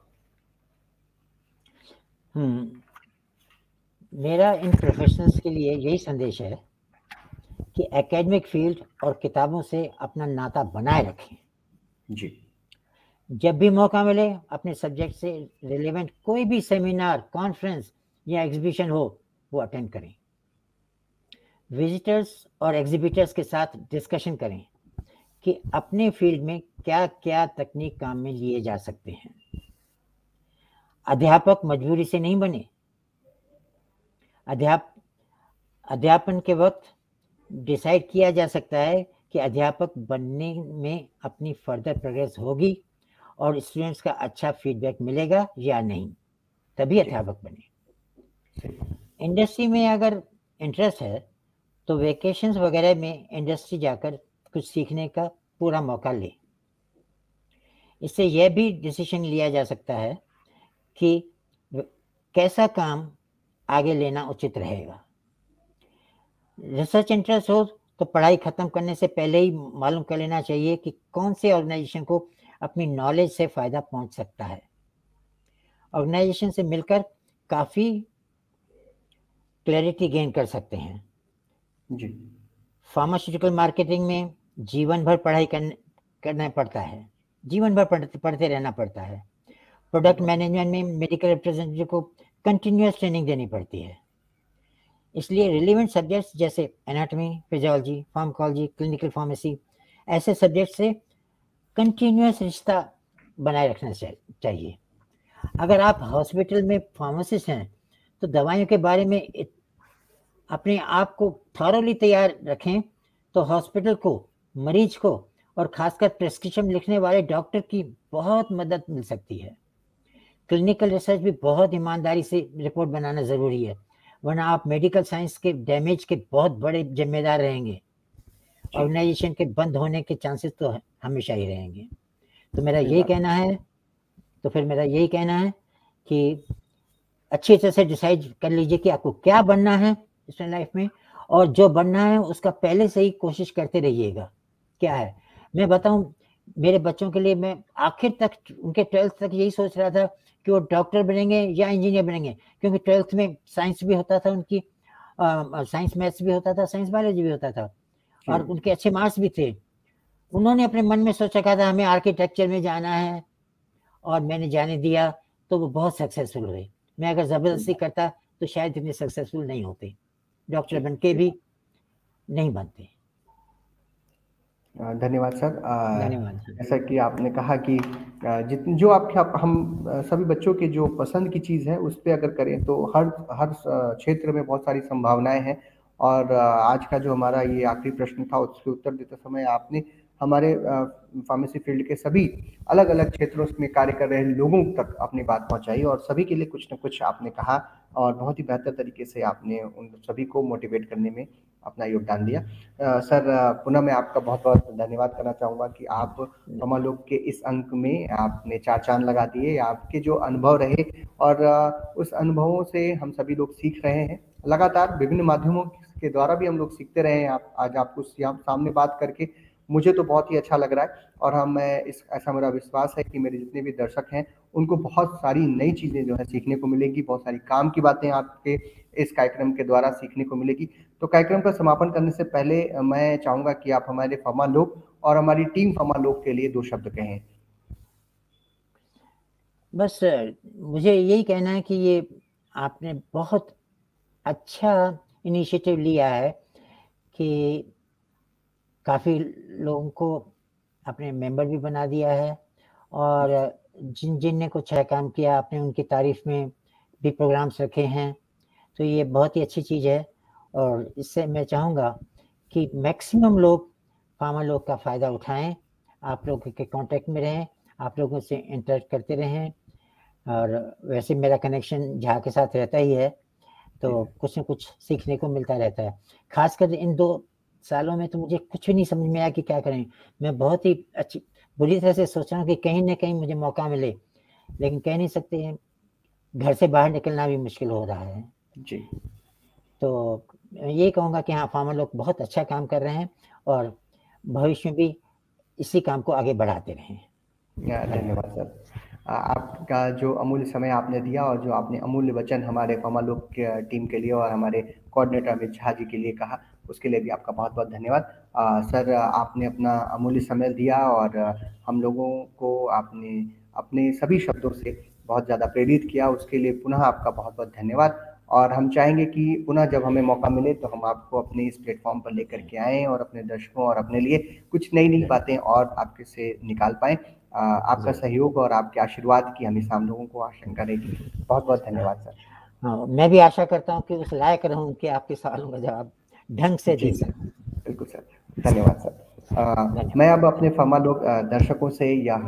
मेरा इन प्रोफेशनल्स के लिए यही संदेश है कि एकेडमिक फील्ड और किताबों से अपना नाता बनाए रखें। जी, जब भी मौका मिले अपने सब्जेक्ट से रिलेवेंट कोई भी सेमिनार, कॉन्फ्रेंस या एग्जीबिशन हो, वो अटेंड करें। विजिटर्स और एग्जिबिटर्स के साथ डिस्कशन करें कि अपने फील्ड में क्या क्या तकनीक काम में लिए जा सकते हैं। अध्यापक मजबूरी से नहीं बने। अध्यापन के वक्त डिसाइड किया जा सकता है कि अध्यापक बनने में अपनी फर्दर प्रोग्रेस होगी और स्टूडेंट्स का अच्छा फीडबैक मिलेगा या नहीं, तभी अध्यापक बने। इंडस्ट्री में अगर इंटरेस्ट है तो वेकेशंस वगैरह में इंडस्ट्री जाकर कुछ सीखने का पूरा मौका ले। इससे यह भी डिसीजन लिया जा सकता है कि कैसा काम आगे लेना उचित रहेगा। रिसर्च इंटरेस्ट हो तो पढ़ाई खत्म करने से पहले ही मालूम कर लेना चाहिए कि कौन से ऑर्गेनाइजेशन को अपनी नॉलेज से फायदा पहुंच सकता है। ऑर्गेनाइजेशन से मिलकर काफी क्लैरिटी गेन कर सकते हैं। जी, फार्मास्यूटिकल मार्केटिंग में जीवन भर पढ़ाई करना पड़ता है, जीवन भर पढ़ते रहना पड़ता है। प्रोडक्ट मैनेजमेंट में मेडिकल रिप्रेजेंटेटिव को कंटिन्यूअस ट्रेनिंग देनी पड़ती है। इसलिए रिलेवेंट सब्जेक्ट्स जैसे anatomy, physiology, pharmacology, clinical pharmacy, ऐसे सब्जेक्ट से कंटिन्यूअस रिश्ता बनाए रखना चाहिए। अगर आप हॉस्पिटल में फार्मासिस्ट हैं तो दवाइयों के बारे में अपने आप को थॉरोली तैयार रखें, तो हॉस्पिटल को, मरीज को और खासकर प्रेस्क्रिप्शन लिखने वाले डॉक्टर की बहुत मदद मिल सकती है। क्लिनिकल रिसर्च भी बहुत ईमानदारी से रिपोर्ट बनाना ज़रूरी है, वरना आप मेडिकल साइंस के डैमेज के बहुत बड़े जिम्मेदार रहेंगे। ऑर्गेनाइजेशन के बंद होने के चांसेस तो हमेशा ही रहेंगे। तो मेरा यही कहना है कि अच्छी तरह से डिसाइड कर लीजिए कि आपको क्या बनना है इस लाइफ में, और जो बनना है उसका पहले से ही कोशिश करते रहिएगा। क्या है, मैं बताऊं, मेरे बच्चों के लिए मैं आखिर तक, उनके 12th तक यही सोच रहा था कि वो डॉक्टर बनेंगे या इंजीनियर बनेंगे, क्योंकि 12th में साइंस भी होता था उनकी, साइंस मैथ्स भी होता था, साइंस बायोलॉजी भी होता था, और उनके अच्छे मार्क्स भी थे। उन्होंने अपने मन में सोच रखा था हमें आर्किटेक्चर में जाना है, और मैंने जाने दिया तो वो बहुत सक्सेसफुल हुए। मैं अगर ज़बरदस्ती करता तो शायद इतने सक्सेसफुल नहीं होते, डॉक्टर बनके भी नहीं बनते। धन्यवाद सर। धन्यवाद। जैसा कि आपने कहा कि जितने जो हम सभी बच्चों के जो पसंद की चीज़ है उस पर अगर करें तो हर हर क्षेत्र में बहुत सारी संभावनाएं हैं। और आज का जो हमारा ये आखिरी प्रश्न था उसके उत्तर देते समय आपने हमारे फार्मेसी फील्ड के सभी अलग अलग क्षेत्रों में कार्य कर रहे लोगों तक अपनी बात पहुंचाई और सभी के लिए कुछ न कुछ आपने कहा और बहुत ही बेहतर तरीके से आपने उन सभी को मोटिवेट करने में अपना योगदान दिया। सर पुनः मैं आपका बहुत बहुत धन्यवाद करना चाहूँगा कि आप फार्मालोग के इस अंक में आपने 4 चांद लगा दिए। आपके जो अनुभव रहे और उस अनुभवों से हम सभी लोग सीख रहे हैं लगातार, विभिन्न माध्यमों के द्वारा भी हम लोग सीखते रहे हैं। आप आज आपको सामने बात करके मुझे तो बहुत ही अच्छा लग रहा है और ऐसा मेरा विश्वास है कि मेरे जितने भी दर्शक हैं उनको बहुत सारी नई चीज़ें जो है सीखने को मिलेगी, बहुत सारी काम की बातें आपके इस कार्यक्रम के द्वारा सीखने को मिलेगी। तो कार्यक्रम का समापन करने से पहले मैं चाहूँगा कि आप हमारे फार्मालोग और हमारी टीम फार्मालोग के लिए 2 शब्द कहें। बस मुझे यही कहना है कि ये आपने बहुत अच्छा इनिशिएटिव लिया है कि काफ़ी लोगों को अपने मेंबर भी बना दिया है और जिन ने कुछ अच्छा काम किया आपने उनकी तारीफ में भी प्रोग्राम्स रखे हैं, तो ये बहुत ही अच्छी चीज़ है। और इससे मैं चाहूँगा कि मैक्सिमम लोग फार्मालोग का फ़ायदा उठाएं, आप लोगों के कांटेक्ट में रहें, आप लोगों से इंटरेक्ट करते रहें। और वैसे मेरा कनेक्शन झा के साथ रहता ही है, तो कुछ न कुछ सीखने को मिलता रहता है। खासकर इन 2 सालों में तो मुझे कुछ भी नहीं समझ में आया कि क्या करें। मैं बहुत ही बुरी तरह से सोच रहा हूँ कि कहीं न कहीं मुझे मौका मिले, लेकिन कह नहीं सकते हैं, घर से बाहर निकलना भी मुश्किल हो रहा है। जी। तो यही कहूँगा कि हाँ, फार्मालोग बहुत अच्छा काम कर रहे हैं और भविष्य में भी इसी काम को आगे बढ़ाते रहें। धन्यवाद सर। आपका जो अमूल्य समय आपने दिया और जो आपने अमूल्य वचन हमारे फार्मालोग के टीम के लिए और हमारे कोऑर्डिनेटर अमित झा जी के लिए कहा, उसके लिए भी आपका बहुत बहुत धन्यवाद। सर आपने अपना अमूल्य समय दिया और हम लोगों को आपने अपने सभी शब्दों से बहुत ज़्यादा प्रेरित किया, उसके लिए पुनः आपका बहुत बहुत धन्यवाद। और हम चाहेंगे कि पुनः जब हमें मौका मिले तो हम आपको अपने इस प्लेटफॉर्म पर लेकर के आएँ और अपने दर्शकों और अपने लिए कुछ नई बातें और आपके से निकाल पाएँ। आपका सहयोग और आपके आशीर्वाद की हमेशा हम लोगों को आशंका रहेगी। बहुत बहुत धन्यवाद सर। हाँ, मैं भी आशा करता हूँ कि उस लायक रहूँ कि आपके सवालों का जवाब ढंग से दे सकूँ। बिल्कुल सर, धन्यवाद सर। मैं अब अपने फार्मालोग दर्शकों से यह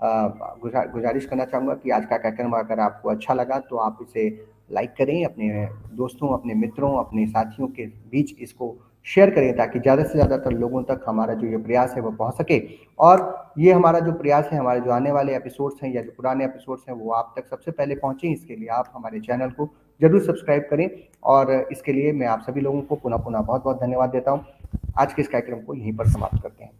गुजारिश करना चाहूँगा कि आज का कार्यक्रम अगर आपको अच्छा लगा तो आप इसे लाइक करें, अपने दोस्तों, अपने मित्रों, अपने साथियों के बीच इसको शेयर करें ताकि ज़्यादा से ज़्यादातर लोगों तक हमारा जो ये प्रयास है वो पहुँच सके। और ये हमारा जो प्रयास है, हमारे जो आने वाले एपिसोड्स हैं या जो पुराने एपिसोड्स हैं वो आप तक सबसे पहले पहुँचें, इसके लिए आप हमारे चैनल को ज़रूर सब्सक्राइब करें। और इसके लिए मैं आप सभी लोगों को पुनः बहुत बहुत धन्यवाद देता हूँ। आज के इस कार्यक्रम को यहीं पर समाप्त करते हैं।